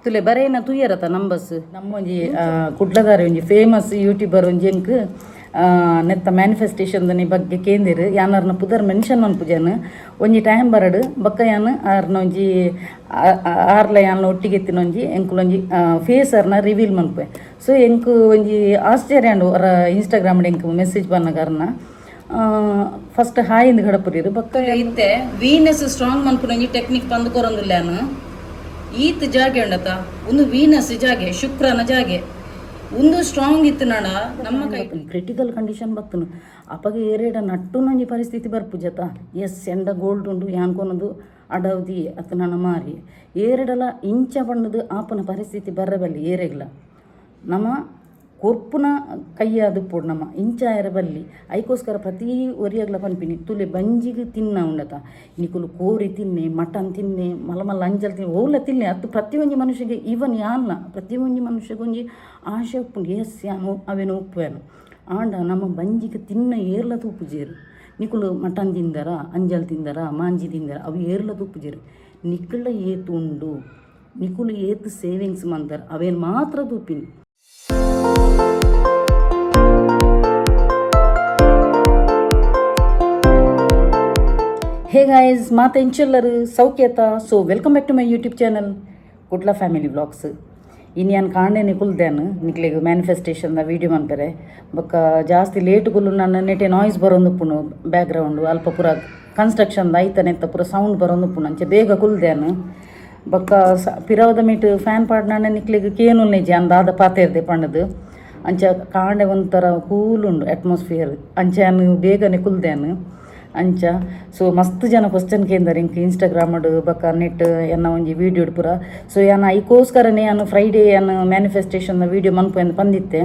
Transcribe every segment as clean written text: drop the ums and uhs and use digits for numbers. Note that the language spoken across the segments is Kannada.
ತುಲೆ ಬರೇನ ತುಯ್ಯರತ ನಂಬಸ್ ನಮ್ಮ ಒಂಜಿ ಕುಡ್ಲದಾರ ಒಂಜಿ ಫೇಮಸ್ ಯೂಟ್ಯೂಬರ್ ಒಂಜಿ ಎಂಕ್ ನೆತ್ತ ಮ್ಯಾನಿಫೆಸ್ಟೇಷನ್ದ ಬಗ್ಗೆ ಕೇಂದಿರು ಯಾನರ್ನ ಪುದರ್ ಮೆನ್ಷನ್ ಮನ್ಪುಜನ್ ಒಂಜಿ ಟೈಮ್ ಬರಡು ಬಕ್ಕ ಯಾನ್ ಆರ್ನ ಒಂಜಿ ಆರ್ಲ ಯಾನ್ಲ ಒಟ್ಟಿಗೆತ್ತಿನ ಒಂಜಿ ಎಂಕುಲೊಂಜಿ ಫೇಸ್ ಅರ್ನ ರಿವೀಲ್ ಮನ್ಪೆ. ಸೊ ಎಂಕು ಒಂಜಿ ಆಶ್ಚರ್ಯ ಅಂಡು ಅವರ ಇನ್ಸ್ಟಾಗ್ರಾಮ್ ಎಂಕ್ ಮೆಸೇಜ್ ಬನ್ನಗಾರನ ಫಸ್ಟ್ ಹಾಯಿಂದ ಗಡಪುರಿರು ಬಕ್ಕ ಇತ್ತೆ ವೀನೆಸ್ ಸ್ಟ್ರಾಂಗ್ ಮನ್ಪುನ ಒಂಜಿ ಟೆಕ್ನಿಕ್ ಬಂದು ಕೊರೊಂದುಲ್ಲಾನು ಈತ್ ಜಾಗೆ ಉಂಡತ ಒಂದು ವೀನಸ್ ಜಾಗೆ ಶುಕ್ರನ ಜಾಗೆ ಒಂದು ಸ್ಟ್ರಾಂಗ್ ಇತ್ತು ನಾಡ ನಮ್ಮ ಕೈ ಕ್ರಿಟಿಕಲ್ ಕಂಡೀಷನ್ ಬತ್ತನು ಅಪ್ಪಗೆ ಏರೇಡ ನಟ್ಟುನೊಂಜಿ ಪರಿಸ್ಥಿತಿ ಬರ್ಪುಜತ ಎಸ್ ಎಂಡ ಗೋಲ್ಡ್ ಉಂಡು ಯಾನ್ಕೊನದು ಅಡವ್ದಿ ಅತ್ತ ನನ್ನ ಮಾರಿ ಏರೆಡಲ ಇಂಚ ಬಣ್ಣದು ಆಪನ ಪರಿಸ್ಥಿತಿ ಬರಬಲ್ಲಿ ಏರೆಗ್ಲ ನಮ್ಮ ಕೊರ್ಪುನ ಕೈಯಾದು ಪೋಡು ನಮ್ಮ ಇಂಚ ಎರಬಲ್ಲಿ ಐಕೋಸ್ಕರ ಪ್ರತಿ ಒರಿಯಾಗ್ಲ ಪನ್ಪಿನಿ ತುಲೆ ಬಂಜಿಗೆ ತಿನ್ನ ಉಂಡತ ನಿಕುಲು ಕೋರಿ ತಿನ್ನೆ ಮಟನ್ ತಿನ್ನೆ ಮಲಮಲ್ಲ ಅಂಜಲ್ ತಿನ್ನೆ ಓಲ ತಿನ್ನೆ ಅದು ಪ್ರತಿಯೊಂದು ಮನುಷ್ಯಗೆ ಇವನ್ ಯಾನ್ಲ ಪ್ರತಿಯೊಂದು ಮನುಷ್ಯಗೊಂಜಿ ಆಶೆ ಉಪ್ಪುಂಡು ಎಸ್ ಯಾನು ಅವೇನು ಉಪ್ಪೇನು ಆಂಡ ನಮ್ಮ ಬಂಜಿಗೆ ತಿನ್ನ ಏರ್ಲ ತೂಪುಜೇರು ನಿಕುಲು ಮಟನ್ ತಿಂದರ ಅಂಜಲ್ ತಿಂದರ ಮಾಂಜಿ ತಿಂದರ ಅವು ಏರ್ಲ ತೂಪುಜೇರು ನಿಕ್ಕಳ ಏತು ಉಂಡು ನಿಕುಲು ಏತು ಸೇವಿಂಗ್ಸ್ ಮಂದರ್ ಅವೇನು ಮಾತ್ರ ತೂಪಿನಿ. ಹೇ ಗಾಯ್ಸ್ ಮಾತೆಂಚೆಲ್ಲರು ಸೌಖ್ಯತ. So welcome back to my YouTube channel Kudla family vlogs. ಇನ್ನು ನಾನು ಕಾಣೆ ನಿಕುಲ್ದೇನು ನಿಕ್ಲಿಗೆ ಮ್ಯಾನಿಫೆಸ್ಟೇಷನ್ದ ವೀಡಿಯೋ ಮನ್ಪೆರೆ ಬೊಕ್ಕ ಜಾಸ್ತಿ ಲೇಟುಗುಲು ನನ್ನ ನೆಟೆ ನಾಯ್ಸ್ ಬರೋಂದುಪ್ಪುನು ಬ್ಯಾಕ್ಗ್ರೌಂಡು ಅಲ್ಪ ಪೂರ ಕನ್ಸ್ಟ್ರಕ್ಷನ್ದ ಐತನೆತ್ತ ಪೂರ ಸೌಂಡ್ ಬರೋಂದುಪ್ಪುನು ಅಂಚೆ ಬೇಗ ಕುಲ್ದೇನು ಬೊಕ್ಕ ಪಿರವದ ಮೀಟ್ ಫ್ಯಾನ್ ಪಾಡ್ನಾಣ ನಿಕ್ಲಿಗೆ ಕೇನು ನೆಜಿ ಅಂದಾದ ಪಾತೆರ್ದೆ ಪಂಡದು ಅಂಚ ಕಾಂಡೆ ಒಂಥರ ಕೂಲುಂಡು ಅಟ್ಮಾಸ್ಫಿಯರ್ ಅಂಚೆ ನಾನು ಬೇಗನೆ ಕುಲ್ದೇನು ಅಂಚ. ಸೊ ಮಸ್ತ್ ಜನ ಕ್ವಶ್ಚನ್ ಕೇಂದ್ರ ಇಂಕ್ ಇನ್ಸ್ಟಾಗ್ರಾಮಡು ಬಕ್ಕ ನೆಟ್ ಎನ್ನ ಒಂಜಿ ವೀಡಿಯೋ ಪೂರ. ಸೊ ಯಾನು ಐಕೋಸ್ಕರನೇ ನಾನು ಫ್ರೈಡೇ ಯಾನು ಮ್ಯಾನಿಫೆಸ್ಟೇಷನ್ನ ವೀಡಿಯೋ ಮನ್ಪು ಎಂದು ಬಂದಿತ್ತೆ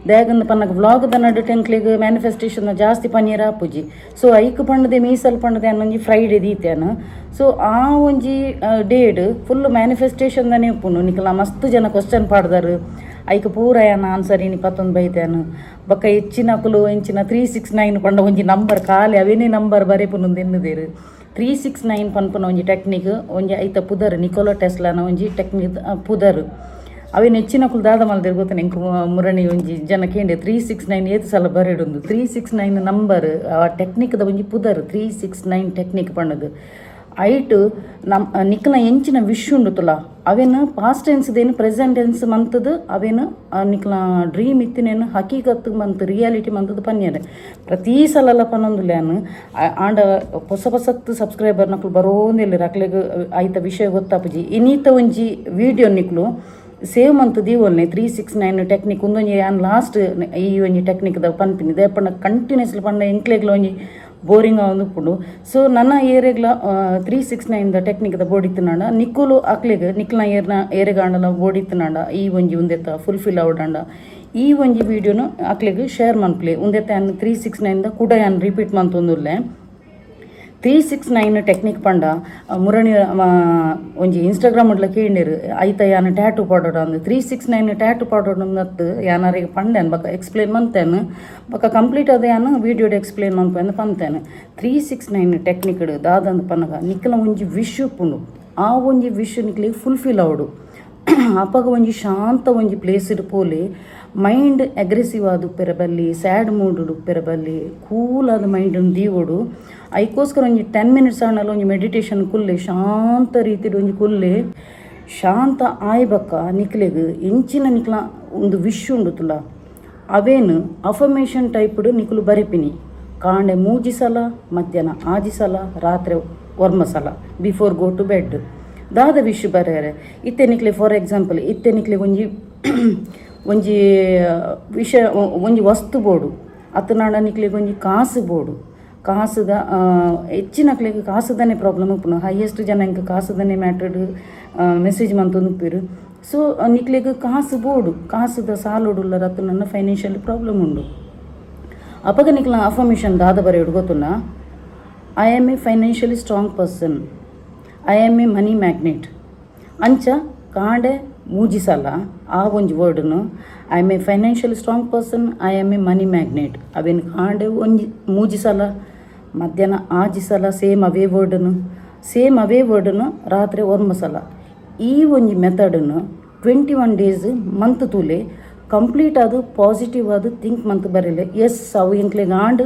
ದೇಗಂದು ಪನ್ನಗ ವ್ಲಾಗ್ದ ನಡು ಟೆಂಕ್ಲಿಗೆ ಮ್ಯಾನಿಫೆಸ್ಟೇಷನ್ನ ಜಾಸ್ತಿ ಪನ್ನೀರ ಆಪುಜಿ. ಸೊ ಐಕ್ ಪಂಡದೆ ಮೀಸಲು ಪಂಡದೆ ಅನ್ನೊಂಜಿ ಫ್ರೈಡೇ ದೀತೇನು. ಸೊ ಆ ಒಂಜಿ ಡೇಡ್ ಫುಲ್ ಮ್ಯಾನಿಫೆಸ್ಟೇಷನ್ದನೇ ಉಪ್ಪುನು ನಿಕಲ ಮಸ್ತ್ ಜನ ಕ್ವಶ್ಚನ್ ಪಾಡ್ದಾರು ಐಕ್ ಪೂರ ಯಾನ ಆನ್ಸರ್ ಇನಿ ಪತ್ತೊಂದು ಬೈತೇನು ಬೊಕ್ಕ ಹೆಚ್ಚಿನಕುಲು ಎಂಚಿನ 369 ಪಂಡ ಒಂಜಿ ನಂಬರ್ ಖಾಲಿ ಅವೇನೇ ನಂಬರ್ ಬರೆಪುನೊಂದು ಎನ್ನುದೇರು 369 ಪನ್ಪುನ ಒಂಜಿ ಟೆಕ್ನಿಕ್ ಒಂಜಿ ಐತ ಪುದರ್ ನಿಕೋಲಾ ಟೆಸ್ಲಾನ ಒಂಜಿ ಟೆಕ್ನಿಕ್ ಪುದರ್ ಅವೇನು ಹೆಚ್ಚಿನಕುಲು ದಾದ ಮಲ್ದಿರು ಗೊತ್ತಾನೆ ಎಂಕ್ ಮುರಣಿ ಒಂಜಿ ಜನ ಕೇಂಡೆ 369 ಏತು ಸಲ ಬರೆಡೊಂದು 369 ನಂಬರ್ ಆ ಟೆಕ್ನಿಕ್ದ ಒಂಜಿ ಪುದರ್ 369 ಟೆಕ್ನಿಕ್ ಪಂಡದು ಐಟ್ ನಮ್ಮ ನಿಕ್ಲ ಎಂಚಿನ ವಿಶ್ ಉಂಡು ತುಲ ಅವೇನು ಪಾಸ್ಟ್ ಟೆನ್ಸ್ದೇನು ಪ್ರೆಸೆಂಟ್ ಟೆನ್ಸ್ ಮಂತದು ಅವೇನು ನಿಕ್ಲ ಡ್ರೀಮ್ ಇತ್ತಿನೇನು ಹಕೀಕತ್ತು ಮಂತ್ ರಿಯಾಲಿಟಿ ಮಂತದ್ದು ಪನ್ಯರೆ ಪ್ರತಿ ಸಲ ಪನ್ನೊಂದುಲ್ಲೇನು ಆಂಡ ಹೊಸ ಹೊಸತ್ತು ಸಬ್ಸ್ಕ್ರೈಬರ್ ನಕ್ಲು ಬರೋಂದಿಲ್ಲ ಅಕ್ಲೆಗ್ ಆಯ್ತ ವಿಷಯ ಗೊತ್ತಾಪುಜಿ ಇನ್ನೀತ ಒಂಜಿ ವೀಡಿಯೋ ನಿಕ್ಲು ಸೇವ್ ಮಂತ್ ದೀವೊಲ್ನೆ 369 ಟೆಕ್ನಿಕ್ ಒಂದೊಂಜಿ ಆನ್ ಲಾಸ್ಟ್ ಈ ಒಂಜಿ ಟೆಕ್ನಿಕ್ದ ಪನ್ಪಿನಿ ದೇಪಣ್ಣ ಕಂಟಿನ್ಯೂಸ್ಲಿ ಪಂಡ ಎಂಕ್ಲೆಗ್ಲ ಒಂಜಿ ಬೋರಿಂಗ್ ಉಂಡು. ಸೊ ನನ್ನ ಏರೆಗ್ಲ 369 ಟೆಕ್ನಿಕ್ದ ಬೋಡಿತ್ತನಾಂಡ ನಿಕ್ಕುಲು ಅಕ್ಲೆಗ್ ನಿಕ್ಲ ಏರೆಗಾಂಡಲ ಬೋಡಿತ್ತನಾಂಡ ಈ ಒಂಜಿ ಉಂದೆತ್ತ ಫುಲ್ಫಿಲ್ ಅವಡಾಂಡ ಈ ಒಂಜಿ ವೀಡಿಯೋನು ಅಕ್ಲೆಗ್ ಶೇರ್ ಮನ್ಪ್ಲೆ ಉಂದೆತ್ತ 369 ಕೂಡ ಯಾನ್ ರಿಪೀಟ್ ಮಂತೊಂದುಲ್ಲೆ 369 ಟೆಕ್ನಿಕ್ ಪಂಡ ಮುರಣಿ ಒಂಜಿ ಇನ್ಸ್ಟಾಗ್ರಾಮ್ ಉಡ್ಲ ಕೇಳಿರು ಐತ ಯಾನು ಟ್ಯಾಟು ಪಾಡೋಡು ಅಂದು 369 ಟ್ಯಾಟು ಪಾಡೋಡು ಅಂದತ್ತು ಯಾನಾರಿಗೆ ಪಂಡೇನು ಬಕ್ಕ ಎಕ್ಸ್ಪ್ಲೇನ್ ಮಂತೇನು ಬಕ್ಕ ಕಂಪ್ಲೀಟ್ ಅದ ಯಾನು ವೀಡಿಯೋಡ್ ಎಕ್ಸ್ಪ್ಲೇನ್ ಮನ್ಪೇನು ಪಂತೇನು 369 ಟೆಕ್ನಿಕ್ ದಾದಂದು ಪನ್ನಗ ನಿಕ್ಲ ಒಂಜಿ ವಿಶ್ ಉಪ್ಪುಂಡು ಆ ಒಂಜಿ ವಿಶ್ ನಿಕ್ಲಿಗೆ ಫುಲ್ಫಿಲ್ ಅವಡು ಅಪ್ಪಗ ಒಂಜಿ ಶಾಂತ ಒಂಜಿ ಪ್ಲೇಸ್ ಪೋಲಿ ಮೈಂಡ್ ಅಗ್ರೆಸಿವ್ ಆದ ಉಪ್ಪೆರಬಲ್ಲಿ ಸ್ಯಾಡ್ ಮೂಡ್ ಉಪ್ಪೆರಬಲ್ಲಿ ಕೂಲ್ ಆದ ಮೈಂಡ್ ದೀವೋಡು ಐಕೋಸ್ಕರ ಒಂಜಿ 10 ಮಿನಿಟ್ಸ್ ಆಣಲ್ಲ ಒಂಜಿ ಮೆಡಿಟೇಷನ್ ಕುಲ್ಲೆ ಶಾಂತ ರೀತಿಡ್ ಒಂಜಿ ಕುಲ್ಲೆ ಶಾಂತ ಆಯ್ಬಕ್ಕ ನಿಕ್ಲೆಗ್ ಎಂಚಿನ ನಿಕ್ಲ ಒಂದು ವಿಶ್ ಉಂಡು ತುಲ ಅವೇನು ಅಫರ್ಮೇಷನ್ ಟೈಪ್ಡ್ ನಿಕ್ಲು ಬರಿಪಿನಿ ಕಾಂಡೆ 3 ಸಲ ಮಧ್ಯಾಹ್ನ 6 ಸಲ ರಾತ್ರಿ 1 ಸಲ ಬಿಫೋರ್ ಗೋ ಟು ಬೆಡ್ ದಾದ ವಿಶ್ ಬರ್ಯಾರೆ ಇತ್ತೆ ನಿಕ್ಲೆ ಫಾರ್ ಎಕ್ಸಾಂಪಲ್ ಇತ್ತೆ ನಿಕ್ಲೆ ಒಂಜಿ ಒಂಜಿ ವಿಷಯ ಒಂಜಿ ವಸ್ತು ಬೋಡು ಅತ್ತ ನಾಡ ನಿಕ್ಲಿಗೆ ಒಂಜಿ ಕಾಸು ಬೋಡು ಕಾಸುದ ಹೆಚ್ಚಿನಕ್ಲಿಗೆ ಕಾಸುದನೇ ಪ್ರಾಬ್ಲಮ್ ಉಪ್ಪುನು ಹೈಯೆಸ್ಟ್ ಜನ ಇಂಕ ಕಾಸುದನೇ ಮ್ಯಾಟರ್ಡ್ ಮೆಸೇಜ್ ಮಂತೊಂದು ಉಪ್ಪಿರು. ಸೊ ನಿಕ್ಲಿಗೆ ಕಾಸು ಬೋಡು ಕಾಸುದ ಸಾಲೋಡುಲ್ಲ ರತ್ತು ನನ್ನ ಫೈನಾನ್ಷಿಯಲ್ ಪ್ರಾಬ್ಲಮ್ ಉಂಡು ಅಪಗ ನಿಕ್ಲ ಅಫರ್ಮೇಷನ್ ದಾದ ಬರೆಯೋಡು ಗೊತ್ತುಲ್ಲ I am a financially strong person I am a money magnet ಅಂಚ ಕಾಂಡೆ 3 ಸಲ ಆ ಒಂಜಿ ವರ್ಡ್ನು I am a financially strong person I am a money magnet ಅವೇನು ಕಾಂಡೆ ಒಂಜಿ 3 ಸಲ ಮಧ್ಯಾಹ್ನ 6 ಸಲ ಸೇಮ್ ಅವೇ ವರ್ಡ್ನು ರಾತ್ರಿ 1 ಸಲ ಈ ಒಂಜಿ ಮೆಥಡನ್ನು 21 ಡೇಸ್ ಮಂತ್ ತೂಲೆ ಕಂಪ್ಲೀಟ್ ಅದು ಪಾಸಿಟಿವ್ ಅದು ಥಿಂಕ್ ಮಂತ್ ಬರಲೆ ಎಸ್ ಅವು ಎಂಕ್ಲೆಗ್ ಆಂಡ್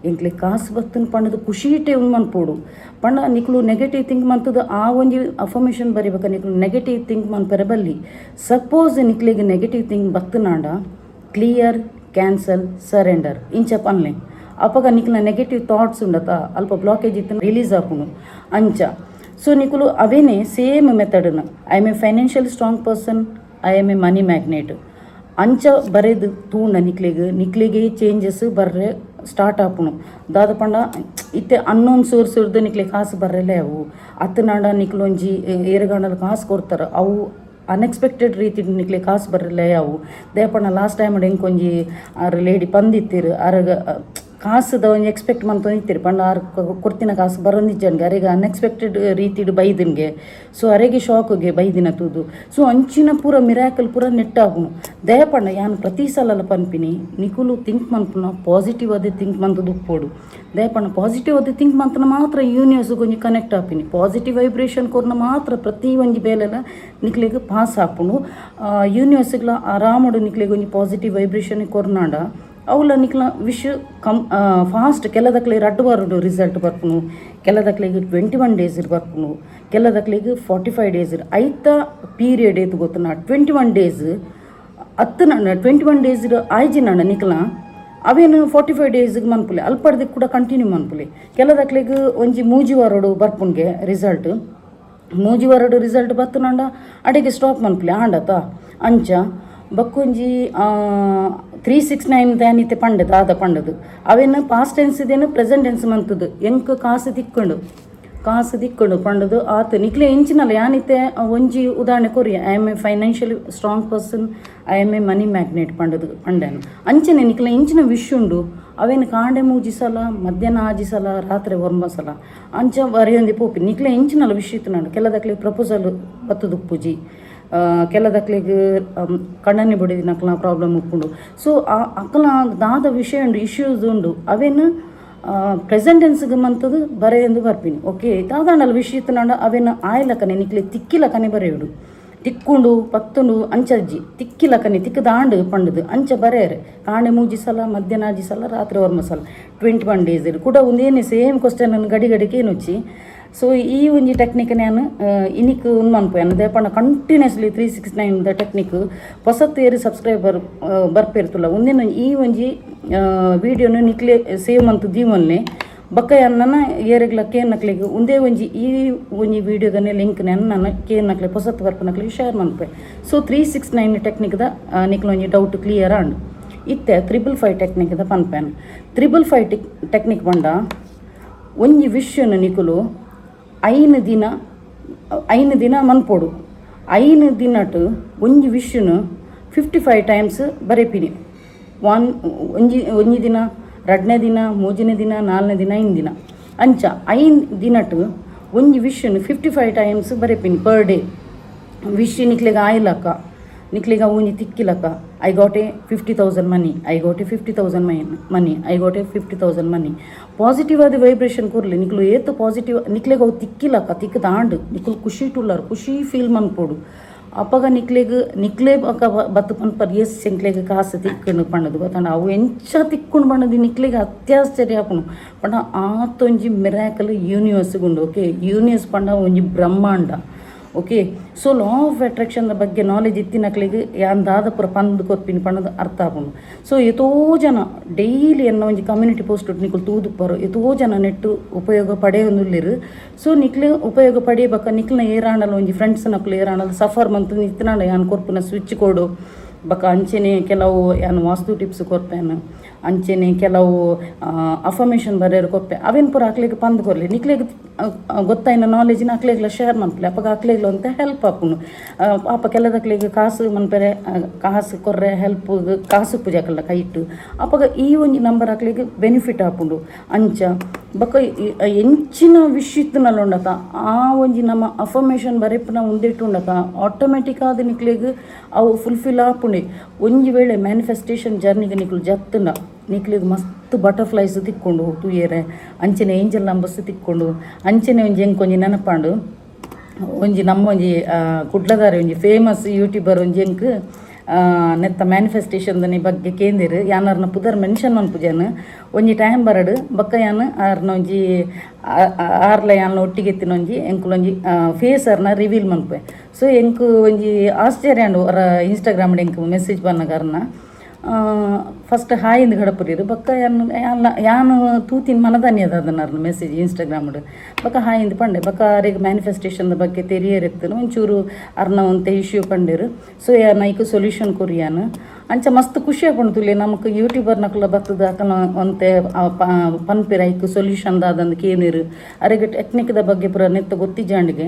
ಎಂಕ್ಲೆಗ್ ಕಾಸು ಬತ್ತನ್ ಪಂಡದು ಖುಷಿಟೇ ಮನ್ಪೋಡು ಪಂಡ ನಿಕ್ಲು ನೆಗೆಟಿವ್ ಥಿಂಕ್ ಮಂತದ ಆ ಒಂಜಿ ಅಫರ್ಮೇಷನ್ ಬರಿಬೇಕ ನಿಕ್ಲು ನೆಗೆಟಿವ್ ಥಿಂಕ್ ಮನ್ಪೆರೆ ಬಲ್ಲಿ ಸಪೋಸ್ ನಿಕ್ಲೆಗ್ ನೆಗೆಟಿವ್ ಥಿಂಕ್ ಬತ್ತನಾಂಡ ಕ್ಲಿಯರ್ ಕ್ಯಾನ್ಸಲ್ ಸರೆಂಡರ್ ಇಂಚ ಪನ್ಲೆ ಅಪಗ ನಿಕ್ಲ ನೆಗೆಟಿವ್ ಥಾಟ್ಸ್ ಉಂಡತ ಅಲ್ಪ ಬ್ಲಾಕೇಜ್ ಇತ್ತು ರಿಲೀಸ್ ಆಪುನು ಅಂಚ ಸೊ ನಿಕ್ಲು ಅವೇನೇ ಸೇಮ್ ಮೆಥಡ್ನ I am a financial strong person I am a money magnet ಅಂಚ ಬರೆದು ತೂಂಡ ನಿಕ್ಲಿಗೆ ಚೇಂಜಸ್ ಬರ್ರೆ ಸ್ಟಾರ್ಟ್ ಆಪುನು ದಾದ ಪಂಡ ಇತ್ತೆ ಅನ್ನೊಂದು ಸೋರ್ಸ್ ಇರ್ದು ನಿಕ್ಲಿಗೆ ಕಾಸು ಬರ್ರಲ್ಲೇ ಅವು ಅತ್ತನಾಂಡ ನಿಕ್ಲೊಂಜಿ ಏರಗಾಂಡಲ್ಲಿ ಕಾಸು ಕೊಡ್ತಾರೆ ಅವು ಅನ್ಎಕ್ಸ್ಪೆಕ್ಟೆಡ್ ರೀತಿ ನಿಕ್ಲಿಗೆ ಕಾಸು ಬರ್ರಲ್ಲೇ ಅವು ದೇಪಣ್ಣ ಲಾಸ್ಟ್ ಟೈಮ್ ಹೆಂಗೆ ಆರು ಲೇಡಿ ಪಂದಿತ್ತಿರು ಆರಗ ಕಾಸುದ ಒಂದು ಎಕ್ಸ್ಪೆಕ್ಟ್ ಮಂತ್ ನಿಂತಿರು ಪಂಡ ಆರು ಕೊಡ್ತಿನ ಕಾಸು ಬರೋಂದಿಜ್ಜನ್ಗೆ ಅರೆಗೆ ಅನ್ಎಕ್ಸ್ಪೆಕ್ಟೆಡ್ ರೀತಿಡ್ ಬೈದಿನ್ಗೆ ಸೊ ಅರೆಗೆ ಶಾಕ್ಗೆ ಬೈದಿನ ತೂದು ಸೊ ಅಂಚಿನ ಪೂರ ಮಿರಾಕಲ್ ಪೂರ ನೆಟ್ಟಾಗುನು ದಯಪಂಡ ಯಾನು ಪ್ರತಿ ಸಲ ಪನ್ಪಿನಿ ನಿಕುಲು ಥಿಂಕ್ ಮನ್ಪುನ ಪಾಸಿಟಿವ್ ಅದೇ ಥಿಂಕ್ ಮಂತದ್ದು ಉಪ್ಪೋಡು ದಯಪಂಡ ಪಾಸಿಟಿವ್ ಅದೇ ಥಿಂಕ್ ಮಂತನ ಮಾತ್ರ ಯೂನಿವರ್ಸ್ ಕೊಂಚ ಕನೆಕ್ಟ್ ಆಪಿನಿ ಪಾಸಿಟಿವ್ ವೈಬ್ರೇಷನ್ ಕೊರ್ನ ಮಾತ್ರ ಪ್ರತಿ ಒಂಜಿ ಬೇಲೆಲ್ಲ ನಿಕ್ಲಿಗೆ ಪಾಸ್ ಆಪುನು ಯೂನಿವರ್ಸ್ಗಳ ಆರಾಮಡು ನಿಕ್ಲಿಗೆ ಒಂಜಿ ಪಾಸಿಟಿವ್ ವೈಬ್ರೇಷನ್ ಕೊರ್ನಾಡ ಅವಳ ನಿಕ್ಲ ವಿಶ್ ಫಾಸ್ಟ್ ಕೆಲದಕ್ಲೆ ರಡ್ಡು ರಿಸಲ್ಟ್ ಬರ್ಪುನು ಕೆಲದಕ್ಲೆಗ್ 21 ಡೇಸ್ ಬರ್ಪುನು ಕೆಲದಕ್ಲೆಗ್ 45 ಡೇಸ್ ಐತ ಪೀರಿಯಡ್ ಏತು ಗೊತ್ತುನ 21 ಡೇಸ್ ಹತ್ತು 21 ಡೇಸ್ ಆಯ್ಜಿನ ನಿಕ್ಲ ಅವೇನು 45 ಡೇಸ್ಗೆ ಮನ್ಪುಲೆ ಅಲ್ಪಡ್ದಕ್ಕೆ ಕೂಡ ಕಂಟಿನ್ಯೂ ಮನ್ಪುಲೆ ಕೆಲದಕ್ಲೆಗ್ ಒಂಜಿ ಮೂಜಿವಾರಡು ಬರ್ಪುನ್ಗೆ ರಿಸಲ್ಟ್ ಮೂಜಿವಾರಡು ರಿಸಲ್ಟ್ ಬತ್ತುನಂಡ ಅಡೆಗೆ ಸ್ಟಾಪ್ ಮನ್ಪುಲೆ ಆಂಡತ ಅಂಚ ಬಕ್ಕೊಂಜಿ 369 ದಾನಿತೆ ಪಂಡದು ಆದ ಪಂಡದು ಅವೇನು ಪಾಸ್ಟ್ ಟೆನ್ಸ್ ಇದೇನು ಪ್ರೆಸೆಂಟ್ ಟೆನ್ಸ್ ಮಂತದ್ದು ಎಂಕ್ ಕಾಸು ತಿಕ್ಕೊಂಡು ಪಂಡದು ಆತ ನಿಕ್ಲೆ ಎಂಚಿನಲ್ಲ ಯಾನಿತ್ತೆ ಒಂಜಿ ಉದಾಹರಣೆ ಕೊರಿ I am a financially strong person I am a money magnet ಪಂಡದು ಪಂಡನು ಅಂಚನೆ ನಿಕ್ಲೆ ಎಂಚಿನ ವಿಶ್ ಉಂಡು ಅವೇನು ಕಾಂಡೆ ಮೂಜಿಸಲ ಮಧ್ಯಾಹ್ನ ಆಜಿಸಲ ರಾತ್ರಿ ಒರ್ಮಸಲ ಅಂಚ ಬರೆಯೊಂದಿ ಪೋಪಿ ನಿಕ್ಲೆ ಎಂಚಿನಲ್ಲ ವಿಶ್ ಇತ್ತು ನಾನು ಕೆಲದಕ್ಲೆ ಪ್ರಪೋಸಲ್ ಬತ್ತದು ಪೂಜಿ ಕೆಲದಕ್ಲೆಗ್ ಕಣ್ಣನೆ ಬಡಿದ ನಕ್ಲ ಪ್ರಾಬ್ಲಮ್ ಉಪ್ಪುಂಡು ಸೊ ಅಕ್ಕಲ ದಾದ ವಿಷಯ ಉಂಡು ಇಶ್ಯೂಸ್ ಉಂಡು ಅವೇನು ಪ್ರೆಸೆಂಟ್ ಟೆನ್ಸ್ಗೆ ಮಂತದು ಬರೆಯೊಂದು ಬರ್ಪಿನಿ ಓಕೆ ದಾದಾಂಡಲ್ಲ ವಿಷಯ ಇತ್ತನಾಂಡ ಅವೇನು ಆಯ್ಲಕನೆ ನಿಕ್ಲೆ ತಿಕ್ಕಿಲಕನೆ ಬರೆಯುಡು ತಿಕ್ಕೊಂಡು ಪತ್ತುಂಡು ಅಂಚಜ್ಜಿ ತಿಕ್ಕಿಲಕನೆ ತಿಕ್ಕದಾಂಡು ಪಂಡದು ಅಂಚ ಬರೆಯರೆ ಕಾಣೆ ಮೂಜಿಸಲ ಮಧ್ಯಾಹ್ನ ಆಜಿಸಲ ರಾತ್ರಿ ಒರ್ಮಸಲ 21 ಡೇಸ್ ಕೂಡ ಒಂದೇನೆ ಸೇಮ್ ಕ್ವಶನ್ ಗಡಿಗಡಿಗೆ ಏನುಚ್ಚಿ ಸೊ ಈ ಒಂಜಿ ಟೆಕ್ನಿಕ್ ನಾನು ಇನಿಕ್ ಮನ್ಪೋಯನ ದೇಪಣ್ಣ ಕಂಟಿನ್ಯೂಸ್ಲಿ 369 ದ ಟೆಕ್ನಿಕ್ ಹೊಸತ್ತು ಏರಿ ಸಬ್ಸ್ಕ್ರೈಬರ್ ಬರ್ಪಿರ್ತಲ್ಲ ಒಂದಿನ ಈ ಒಂಜಿ ವಿಡಿಯೋನು ನಿಕ್ಲೆ ಸೇವ್ ಮಂತ್ ದೀವನ್ನೆ ಬಕ್ಕ ನನ್ನ ಏರೆಗ್ಲ ಕೇರ್ನಕ್ಲಿಗೆ ಒಂದೇ ಒಂಜಿ ಈ ಒಂಜಿ ವಿಡಿಯೋದನ್ನೇ ಲಿಂಕ್ ನನ್ನ ಕೇರ್ನಕ್ಲೆ ಹೊಸತ್ತು ಬರ್ಪನಕ್ಲೆ ಶೇರ್ ಮನ್ಪೆ ಸೊ 369 ಟೆಕ್ನಿಕ್ದ ನಿಕ್ಲೊಂಜಿ ಡೌಟ್ ಕ್ಲಿಯರ್ ಆಂಡ್ ಇತ್ತೆ 555 ಟೆಕ್ನಿಕ್ದ ಪನ್ಪೇನು 555 ಟೆಕ್ನಿಕ್ ಬಂಡ ಒಂಜಿ ವಿಷಯನ ನಿಕುಲು ಐನು ದಿನ ಮನ್ಪೋಡು ಐನು ದಿನಟ್ ಒಂಜಿ ವಿಷಯನು 55 ಟೈಮ್ಸ್ ಬರೆಪಿನಿ ಒಂಜಿ ದಿನ ರಡ್ನೇ ದಿನ ಮೂಜನೇ ದಿನ ನಾಲ್ನೇ ದಿನ ಐನು ದಿನ ಅಂಚ ಐನು ದಿನಟ್ ಒಂಜಿ ವಿಷಯನು 55 ಟೈಮ್ಸ್ ಬರೆಪಿನಿ ಪರ್ ಡೇ ವಿಷ್ ನಿಕ್ಲೆಗ ಆಯ್ಲಕ್ಕ ನಿಕ್ಲಿಗ ಒಂಜಿ ತಿಕ್ಕಿಲಕ್ಕ I got a 50,000 money I got a 50,000 money I got a 50,000 money positive ಆದ ವೈಬ್ರೇಷನ್ ಕೊರ್ಲಿ ನಿಕ್ಲು ಏತು ಪಾಸಿಟಿವ್ ನಿಕ್ಲೆಗ ಅವು ತಿಕ್ಕಿಲಕ್ಕ ತಿಕ್ಕದಾಂಡು ನಿಕ್ಲು ಖುಷಿ ಟುಲ್ಲರು ಖುಷಿ ಫೀಲ್ ಮನ್ಪೋಡು ಅಪ್ಪಗ ನಿಕ್ಲೆ ಬತ್ತು ಪನ್ಪರ್ ಎಸ್ ಎಂಕ್ಲೆಗ್ ಕಾಸು ತಿಕ್ಕಂಡು ಪಂಡದು ಗೊತ್ತಾಂಡ ಅವು ಎಂಚ ತಿಕ್ಕೊಂಡು ಪಂಡದು ನಿಕ್ಲೆಗ್ ಅತ್ಯಾಶ್ಚರ್ಯ ಆಪುನು ಪಂಡ ಆತೊಂಜಿ ಮಿರಾಕಲ್ ಯೂನಿವರ್ಸ್ಗುಂಡು ಓಕೆ ಯೂನಿವರ್ಸ್ ಪಂಡ ಒಂಜಿ ಬ್ರಹ್ಮಾಂಡ okay so law of attraction ಬಗ್ಗೆ ನಾಲೆಜ್ ಇತ್ತಿನಕ್ಲಿಗೆ ಯಾಂದಾದ ಪೂರ ಪಂದು ಕೊರ್ಪಿನ ಪಣ್ಣದು ಅರ್ಥ ಆಪುಂಡು ಸೊ ಎಷ್ಟೋ ಜನ ಡೈಲಿ ಎನ್ನ ಒಂಜಿ ಕಮ್ಯುನಿಟಿ ಪೋಸ್ಟ್ ನಿಕ್ಲು ತೂದುಪ್ಪರು ಎಷ್ಟೋ ಜನ ನೆಟ್ಟು ಉಪಯೋಗ ಪಡೆಯೊಂದುಲ್ಲೆರು ಸೊ ನಿಕ್ಲೆ ಉಪಯೋಗ ಪಡೆಯಬೇಕ ನಿಕ್ಲಿನ ಏರಾಣಲು ಒಂಜಿ ಫ್ರೆಂಡ್ಸ್ ನಕ್ಲು ಏರಾಣಲು ಸಫರ್ ಮಂತ್ ನಿತ್ತಿನಾಂಡ ಯಾನು ಕೊರ್ಪಿನ ಸ್ವಿಚ್ ಕೋಡು ಬಕ ಅಂಚೆನೆ ಕೆಲವು ಏನು ವಾಸ್ತು ಟಿಪ್ಸ್ ಕೊರ್ಪೇನು ಅಂಚೆನೆ ಕೆಲವು ಅಫರ್ಮೇಷನ್ ಬರೆಯೋರು ಕೊಪ್ಪೆ ಅವೇನು ಪೂರ ಹಾಕ್ಲಿಕ್ಕೆ ಪಂದು ಕೊರಲಿ ನಿಕ್ಲಿಗೆ ಗೊತ್ತಾಯಿನ ನಾಲೆಜಿನ ಹಾಕ್ಲಿಗ್ಲ ಶೇರ್ ಮನ್ಪಲೆ ಅಪ್ಪ ಹಾಕ್ಲಿಗ್ಲ ಅಂತ ಹೆಲ್ಪ್ ಆಪುನು ಅಪ್ಪ ಕೆಲದಕ್ಲಿಗೆ ಕಾಸು ಮನ್ಪರೆ ಕಾಸು ಕೊರ್ರೆ ಹೆಲ್ಪ್ ಕಾಸು ಪೂಜೆ ಹಾಕಲ್ಲ ಕೈ ಇಟ್ಟು ಅಪ್ಪಗ ಈ ಒಂಜಿ ನಂಬರ್ ಹಾಕ್ಲಿಕ್ಕೆ ಬೆನಿಫಿಟ್ ಆಪುಂಡು ಅಂಚ ಬಕ ಎಂಚಿನ ವಿಷಯತ್ನಲ್ಲಿ ಉಂಡತ ಆ ಒಂಜಿ ನಮ್ಮ ಅಫರ್ಮೇಷನ್ ಬರೆಪನ ಉಂದಿಟ್ಟು ಉಂಡತ ಆಟೋಮೆಟಿಕ್ ಆದ ನಿಕ್ಲಿಗೆ ಅವು ಫುಲ್ಫಿಲ್ ಆಪುಂಡೆ ಒಂಜಿ ವೇಳೆ ಮ್ಯಾನಿಫೆಸ್ಟೇಷನ್ ಜರ್ನಿಗೆ ನಿಕ್ಲು ಜತ್ತನ ನಿಕ್ಲಿಗೆ ಮಸ್ತ್ ಬಟರ್ಫ್ಲೈಸ್ ತಿಕ್ಕೊಂಡು ತೂಯರೆ ಅಂಚನೆ ಏಂಜಲ್ ನಂಬರ್ಸ್ ತಿಕ್ಕೊಂಡು ಅಂಚನೆ ಒಂಜಿ ಹೆಂಗೆ ಕೊಂಚ ನೆನಪಾಂಡು ಒಂಜಿ ನಮ್ಮ ಒಂಜಿ ಕುಡ್ಲದಾರೆ ಒಂಜಿ ಫೇಮಸ್ ಯೂಟ್ಯೂಬರ್ ಒಂಜಿ ಎಂಕ್ ನೆತ್ತ ಮ್ಯಾನಿಫೆಸ್ಟೇಷನ್ದ ಬಗ್ಗೆ ಕೇಂದಿರು ಯಾನರ್ನ ಪುದರ್ ಮೆನ್ಷನ್ ಮನ್ಪುಜಾನು ಒಂಜಿ ಟೈಮ್ ಬರಡು ಬಕ್ಕ ಯಾನು ಆರ್ನ ಒಂಜಿ ಆರ್ಲ ಯಾನ್ಲ ಒಟ್ಟಿಗೆ ಎತ್ತಿನ ಒಂಜಿ ಎಂಕುಲೊಂಜಿ ಫೇಸ್ ಅರ್ನ ರಿವೀಲ್ ಮನ್ಪೆ. ಸೊ ಎಂಕು ಒಂಜಿ ಆಶ್ಚರ್ಯ ಅಂಡು ಅವರ ಇನ್ಸ್ಟಾಗ್ರಾಮ್ ಎಂಕು ಮೆಸೇಜ್ ಬನ್ನಗಾರನ ಫಸ್ಟ್ ಹಾಯಿಂದ ಗಡಪುರಿರು ಬಕ್ಕ ಯಾನು ತೂತಿನ ಮನದಾನ್ಯದ ಅದನ್ನ ಮೆಸೇಜ್ ಇನ್ಸ್ಟಾಗ್ರಾಮ್ಡು ಬಕ್ಕ ಹಾಯಿಂದ ಪಂಡೆ ಬಕ್ಕ ಅವ್ರಿಗೆ ಮ್ಯಾನಿಫೆಸ್ಟೇಷನ್ ಬಗ್ಗೆ ತೆರಿಯರಿರ್ತನು ಒಂಚೂರು ಅರ್ನ ಒಂತೆ ಇಶ್ಯೂ ಪಂಡೇರು. ಸೊ ನೈಕ್ ಸೊಲ್ಯೂಷನ್ ಕೊರಿಯಾನು ಅಂಚ ಮಸ್ತ್ ಖುಷಿ ಆಪುಂಡು ತುಲೆ ನಮಕ್ ಯೂಟ್ಯೂಬರ್ನಕುಲ ಬತ್ತದ ಅಕಲ ಒಂತೆ ಪನ್ಪಿರ ಐಕ್ ಸೊಲ್ಯೂಷನ್ ದಾದಂದು ಕೇನಿರು ಅರೆಗೆ ಟೆಕ್ನಿಕ್ದ ಬಗ್ಗೆ ಪೂರ ನೆತ್ತ ಗೊತ್ತಿಜಾಂಡಿಗೆ.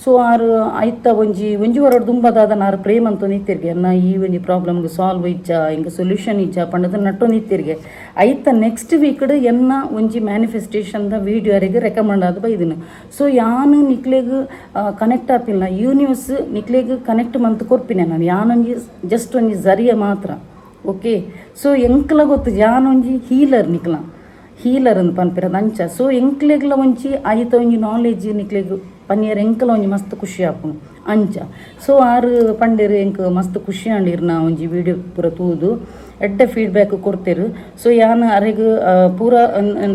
ಸೊ ಆರು ಐತ ಒಂಜಿ ವರಡು ದುಂಬದಾದನ ಆರು ಪ್ರೇಮ್ ಅಂತ ನಿಂತಿರ್ಗೆ ಅನ್ನ ಈ ಒಂಜಿ ಪ್ರಾಬ್ಲಮ್ಗೆ ಸಾಲ್ವ್ ಇಜ್ಜ ಹಿಂಗೆ ಸೊಲ್ಯೂಷನ್ ಇಜ್ಜ ಪಂಡದ ನಟ್ಟು ನಿಂತಿರ್ಗೆ ಐತ ನೆಕ್ಸ್ಟ್ ವೀಕ್ಡ್ ಎನ್ನ ಒಂಜಿ ಮ್ಯಾನಿಫೆಸ್ಟೇಷನ್ದ ವೀಡಿಯೋ ಅವರಿಗೆ ರೆಕಮೆಂಡ್ ಆದ ಬೈದಿನ. ಸೊ ಯಾನು ನಿಕ್ಲೆಗ್ ಕನೆಕ್ಟ್ ಆಪಿಲ್ಲ ಯೂನಿವರ್ಸ್ ನಿಕ್ಲೆಗ್ ಕನೆಕ್ಟ್ ಮಂತ್ ಕೊರ್ಪಿನ ನಾನು ಯಾನೊಂಜಿ ಜಸ್ಟ್ ಒಂಜಿ ಜರಿಯ ಮಾತ್ರ. ಓಕೆ ಸೊ ಎಂಕ್ಲ ಗೊತ್ತು ಯಾನೊಂಜಿ ಹೀಲರ್ ನಿಕ್ಲ ಹೀಲರ್ ಅಂದ್ ಪನ್ಪಿರೋದು ಅಂಚ. ಸೊ ಎಂಕ್ಲೆಗ್ಲ ಒಂಜಿ ಐತ ಒಂಜಿ ನಾಲೆಜ್ ನಿಕ್ಲೆಗ್ ಪನ್ನಿಯರ್ ಎಂಕಲ ಒಂಜಿ ಮಸ್ತ್ ಖುಷಿ ಆಪುಂಡು ಅಂಚ. ಸೊ ಆರು ಪಂಡೇರು ಎಂಕ್ ಮಸ್ತ್ ಖುಷಿ ಆಂಡಿರ್ನ ಒಂಜಿ ವೀಡಿಯೋ ಪೂರ ತೂದು ಎಡ್ಡೆ ಫೀಡ್ಬ್ಯಾಕ್ ಕೊಡ್ತೇರು. ಸೊ ಯಾನು ಅರೆಗ್ ಪೂರ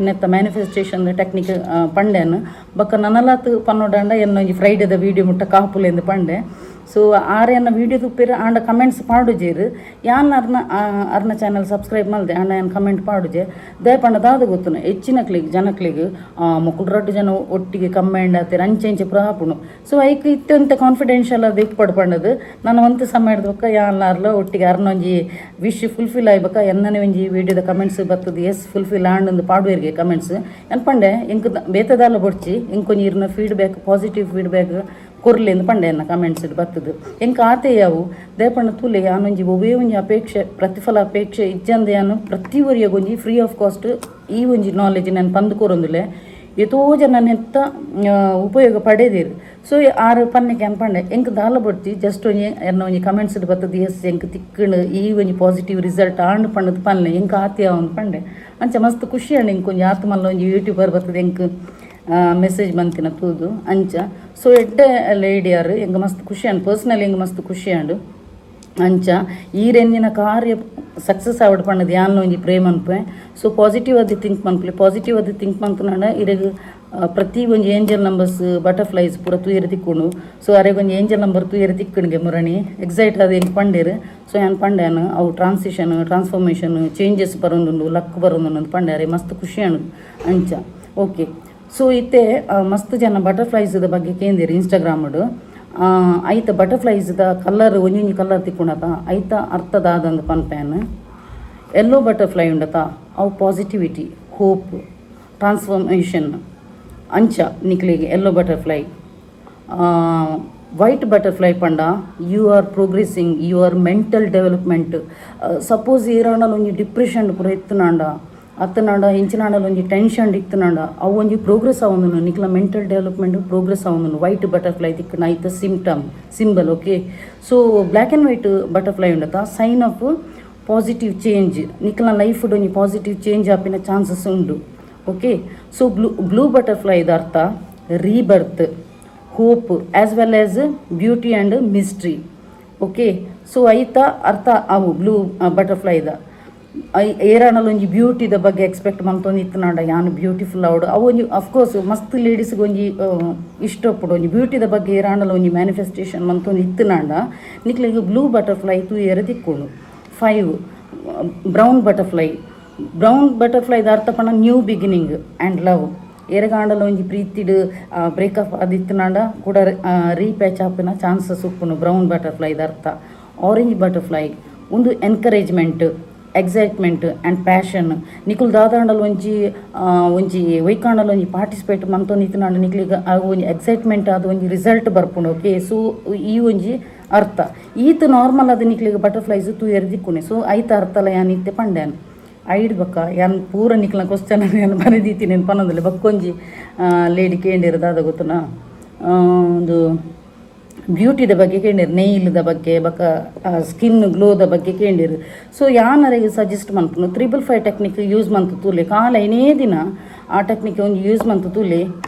ನೆತ್ತ ಮ್ಯಾನಿಫೆಸ್ಟೇಷನ್ ಟೆಕ್ನಿಕ್ ಪಂಡೆನು ಬಕ್ಕ ನನಲಾತ್ ಪನ್ನೋಡಾಂಡ ಎನ್ನೊಂಜಿ ಫ್ರೈಡೇದ ವೀಡಿಯೋ ಮುಟ್ಟ ಕಾಪುಲೆಂದು ಪಂಡೆ. ಸೊ ಆರ್ಯನ ವೀಡಿಯೋ ತುಪ್ಪಿರ ಆಂಡ ಕಮೆಂಟ್ಸ್ ಪಾಡುಜೇರು ಯಾನ್ ಅರ್ನ ಚಾನಲ್ ಸಬ್ಸ್ಕ್ರೈಬ್ ಮಲ್ದೆ ಆಂಡ ಏನು ಕಮೆಂಟ್ ಪಾಡುಜೆ ದಯಪಂಡ ದಾದ ಗೊತ್ತುನು ಹೆಚ್ಚಿನಕ್ಲಿಗೆ ಜನಕ್ಲಿಗೆ ಮುಕ್ಕುಡ್ರೊಟ್ಟು ಜನ ಒಟ್ಟಿಗೆ ಕಮ್ಮೆಂಡ್ ಆತೀರ ಅಂಚೆ ಪುರ ಹಾಪುಣು. ಸೊ ಐಕ್ ಇತ್ತಂತೆ ಕಾನ್ಫಿಡೆನ್ಷಿಯಲ್ ಅದು ಇಕ್ ಪಡ್ಪಂಡದು ನಾನು ಒಂತ ಸಮಯದ ಬಕ್ಕ ಯಾನ್ಲಾರ್ಲ ಒಟ್ಟಿಗೆ ಅರ್ನೊಂಜಿ ವಿಶ್ ಫುಲ್ಫಿಲ್ ಆಯ್ಬಕ್ಕ ಎನ್ನನೆ ಒಂಜಿ ವೀಡಿಯೋದ ಕಮೆಂಟ್ಸ್ ಬರ್ತದೆ ಎಸ್ ಫುಲ್ಫಿಲ್ ಆಂಡ್ ಪಾಡುವರಿಗೆ ಕಮೆಂಟ್ಸ್ ಅನ್ಪಂಡೆ ಎಂಕ್ ಬೇತದಾಲ ಬೊಡ್ಚಿ ಎಂಕೊಂಜಿ ಇರ್ನ ಫೀಡ್ಬ್ಯಾಕ್ ಪಾಸಿಟಿವ್ ಫೀಡ್ಬ್ಯಾಕ್ ಕೊರ್ಲೆಂದು ಪಂಡೆ ಎನ್ನ ಕಮೆಂಟ್ಸ್ ಬರ್ತದೆ ಎಂಕ ಆತೆ ಯಾವು ದಯಪಣ್ಣ ತೂಲೆ ಯಾನೊಂಜಿ ಒವೇ ಒಂಜಿ ಅಪೇಕ್ಷೆ ಪ್ರತಿಫಲ ಅಪೇಕ್ಷೆ ಇಜ್ಜಂದೆ ಯಾನು ಪ್ರತಿವರಿಯಾಗೊಂಜಿ ಫ್ರೀ ಆಫ್ ಕಾಸ್ಟ್ ಈ ಒಂಜಿ ನಾಲೆಜ್ ನಾನು ಪಂದು ಕೊರೊಂದುಲೆ ಎತೋ ಜನ ನೆತ್ತ ಉಪಯೋಗ ಪಡೆದಿರು. ಸೊ ಆರು ಪನ್ನಕ್ಕೆ ಅನ್ಪಂಡೆ ಎಂಕ್ ದಾಲ ಬಡ್ತಿ ಜಸ್ಟ್ ಒಂಜಿ ಎನ್ನ ಒಂಜಿ ಕಮೆಂಟ್ಸ್ ಬರ್ತದೆ ಎಸ್ ಎಂಕ್ ತಿಕ್ಕಂಡು ಈ ಒಂಜಿ ಪಾಸಿಟಿವ್ ರಿಸಲ್ಟ್ ಆಂಡ್ ಪಂಡದು ಪನ್ಲೆ ಎಂಕ ಆತೆ ಯಾವ ಪಂಡೆ ಅಂಚ ಮಸ್ತ್ ಖುಷಿ ಅಂಡು ಎಂಕ್ ಒಂಜಿ ಆತು ಮಲ್ಲ ಒಂಜಿ ಯೂಟ್ಯೂಬರ್ ಬರ್ತದೆ ಎಂಕ್ ಮೆಸೇಜ್ ಬಂತಿನ ತೂದು ಅಂಚ. ಸೊ ಎಡ್ಡೆ ಲೇಡಿಯಾರು ಎಂಗೆ ಮಸ್ತ್ ಖುಷಿ ಅಂಡು ಪರ್ಸ್ನಲಿ ಎಂಗೆ ಮಸ್ತ್ ಖುಷಿ ಅಂಡು ಅಂಚ ಈ ರೇಂಜಿನ ಕಾರ್ಯ ಸಕ್ಸಸ್ ಆವಡ್ ಪಣ್ಣದು ಯಾನ್ಲ ಒಂಜಿ ಪ್ರೇಮ್ ಅನ್ಪೆ. ಸೊ ಪಾಸಿಟಿವ್ ಅದು ಥಿಂಕ್ ಮನ್ಪಲೆ ಪಾಸಿಟಿವ್ ಅದು ಥಿಂಕ್ ಮನ್ಪುನಾಂಡ ಇರೆಗ್ ಪ್ರತಿ ಒಂಜಿ ಏಂಜಲ್ ನಂಬರ್ಸ್ ಬಟರ್ಫ್ಲೈಸ್ ಪೂರ ತೂಯೆರೆ ತಿಕ್ಕೊಂಡು. ಸೊ ಅರೆಗ್ ಒಂಜಿ ಏಂಜಲ್ ನಂಬರ್ ತೂಯೆರೆ ತಿಕ್ಕಣಿಗೆ ಮುರಣಿ ಎಕ್ಸೈಟ್ ಅದು ಹೆಂಗೆ ಪಂಡೇರು. ಸೊ ಏನು ಪಂಡ್ಯಾನು ಅವು ಟ್ರಾನ್ಸ್ಫಾರ್ಮೇಷನ್ ಚೇಂಜಸ್ ಬರೋದು ಲಕ್ ಬರೋದು ಅಂತ ಪಂಡೆ ಅರೆ ಮಸ್ತ್ ಖುಷಿ ಅಣ್ಣು ಅಂಚ. ಓಕೆ ಸೊ ಇತ್ತೆ ಮಸ್ತ್ ಜನ ಬಟರ್ಫ್ಲೈಸ್ದ ಬಗ್ಗೆ ಕೇಂದಿರು ಇನ್ಸ್ಟಾಗ್ರಾಮ್ಡು ಐತ ಬಟರ್ಫ್ಲೈಸ್ದ ಕಲರ್ ಒಂಜೊಂಜಿ ಕಲರ್ ತಿಕ್ಕೊಂಡತ ಐತ ಅರ್ಥದಾದಂದು ಪನ್ಪೇನ್ ಎಲ್ಲೋ ಬಟರ್ಫ್ಲೈ ಉಂಡತ ಅವು ಪಾಸಿಟಿವಿಟಿ ಹೋಪ್ ಟ್ರಾನ್ಸ್ಫಾರ್ಮೇಷನ್ ಅಂಚ ನಿಕ್ಲಿಗೆ ಎಲ್ಲೋ ಬಟರ್ಫ್ಲೈ. ವೈಟ್ ಬಟರ್ಫ್ಲೈ ಪಂಡ you are progressing you are mental development. Suppose ಏರಾಂಡಲ ಒಂಜಿ ಡಿಪ್ರೆಷನ್ ಪೂರ ಎತ್ತನಾಂಡ ಅತ್ತನಾಂಡ ಇಂಚಿನಾಂಡಲ ಒಂಜಿ ಟೆನ್ಷನ್ ಇತ್ತನಾಂಡ ಅವು ಒಂಜಿ ಪ್ರೋಗ್ರೆಸ್ ಆವೊಂದುಂಡು ನಿಕ್ಲ ಮೆಂಟಲ್ ಡೆವಲಪ್ಮೆಂಟ್ ಪ್ರೋಗ್ರೆಸ್ ಆವೊಂದುಂಡು ವೈಟ್ ಬಟರ್ಫ್ಲೈ ತಿಕ್ಕನ ಐತ symbol. Okay so black and white butterfly ಉಂಡತ ಸೈನ್ ಆಫ್ ಪಾಸಿಟಿವ್ ಚೇಂಜ್ ನಿಕ್ಲ ಲೈಫ್ ಒಂಜಿ ಪಾಸಿಟಿವ್ ಚೇಂಜ್ ಆಪಿನ ಚಾನ್ಸಸ್ ಉಂಡು. ಓಕೆ ಸೊ ಬ್ಲೂ ಬಟರ್ಫ್ಲೈದ ಅರ್ಥ rebirth hope as well as beauty and mystery. Okay so ಐತ ಅರ್ಥ ಅವು ಬ್ಲೂ ಬಟರ್ಫ್ಲೈದ ಏರಾಣಲ್ ಒಂಜಿ ಬ್ಯೂಟಿದ ಬಗ್ಗೆ ಎಕ್ಸ್ಪೆಕ್ಟ್ ಮಂತೊಂದು ಇತ್ತನಾಂಡ ಯಾನು ಬ್ಯೂಟಿಫುಲ್ ಅವಡು ಅವು ಒಂಜಿ ಅಫ್ಕೋರ್ಸ್ ಮಸ್ತ್ ಲೇಡೀಸ್ಗೆ ಒಂಜಿ ಇಷ್ಟಪಡು ಒಂಜಿ ಬ್ಯೂಟಿದ ಬಗ್ಗೆ ಏರಾಂಡಲ ಒಂಜಿ ಮ್ಯಾನಿಫೆಸ್ಟೇಷನ್ ಮಂತೊಂದು ಇತ್ತನಾಂಡ ನಿಕ್ಲಿಗೆ ಬ್ಲೂ ಬಟರ್ಫ್ಲೈ ತೂಯೆರೆ ತಿಕ್ಕೊಂಡು. 5 ಬ್ರೌನ್ ಬಟರ್ಫ್ಲೈದ ಅರ್ಥ ಪಂಡ ನ್ಯೂ ಬಿಗಿನಿಂಗ್ ಆ್ಯಂಡ್ ಲವ್. ಎರೆಗಾಂಡಲ ಒಂಜಿ ಪ್ರೀತಿಡ್ ಬ್ರೇಕಪ್ ಅದಿತ್ತನಾಂಡ ಕೂಡ ರೀಪ್ಯಾಚ್ ಆಪಿನ ಚಾನ್ಸಸ್ ಉಪ್ಪುನು ಬ್ರೌನ್ ಬಟರ್ಫ್ಲೈದ ಅರ್ಥ. ಆರೆಂಜ್ ಬಟರ್ಫ್ಲೈ ಒಂದು ಎನ್ಕರೇಜ್ಮೆಂಟ್ ಎಕ್ಸೈಟ್ಮೆಂಟ್ ಆ್ಯಂಡ್ ಪ್ಯಾಷನ್ ನಿಕುಲ್ ದಾದಾಂಡಲ್ ಒಂಜಿ ಒಯ್ಕಾಂಡಲ್ ಒಂಜಿ ಪಾರ್ಟಿಸಿಪೇಟ್ ಮಂತೊಂದು ಇತ್ತನಾಂಡ ನಿಕ್ಲಿಗೆ ಒಂಜಿ ಎಕ್ಸೈಟ್ಮೆಂಟ್ ಆದ ಒಂಜಿ ರಿಸಲ್ಟ್ ಬರ್ಪುಂಡು. ಓಕೆ ಸೊ ಈ ಒಂಜಿ ಅರ್ಥ ಈತ ನಾರ್ಮಲ್ ಅದು ನಿಕ್ಲಿಗೆ ಬಟರ್ಫ್ಲೈಸ್ ತೂಯೆರೆ ದಿಕ್ಕುನೆ. ಸೊ ಐತ ಅರ್ಥಲ ಯಾನ್ ಇತ್ತೆ ಪಂಡ್ಯಾನ್ ಐಡ್ ಬಕ್ಕ ಯಾನ್ ಪೂರ ನಿಕ್ಲ ಕ್ವಶ್ಚನ್ ನಾನು ಬರೆದಿತ್ತೀನಿ ಏನು ಪನ್ನೋದಿಲ್ಲ ಬಕ್ಕೊಂಜಿ ಲೇಡಿ ಕೇಳಿರೋದಾದ ಗೊತ್ತುನಾ ಒಂದು ಬ್ಯೂಟಿದ ಬಗ್ಗೆ ಕೇಳಿರು ನೇಯ್ಲ್ದ ಬಗ್ಗೆ ಬಕ್ಕ ಸ್ಕಿನ್ ಗ್ಲೋದ ಬಗ್ಗೆ ಕೇಳಿರು. ಸೊ ಯಾನರಿಗೆ ಸಜೆಸ್ಟ್ ಮನ್ಪುನು 355 ಟೆಕ್ನಿಕ್ ಯೂಸ್ ಮಂತು ತೂಲೆ ಕಾಲ ಏನೇ ದಿನ ಆ ಟೆಕ್ನಿಕ್ ಒಂದು ಯೂಸ್ ಮಂತು ತೂಲೆ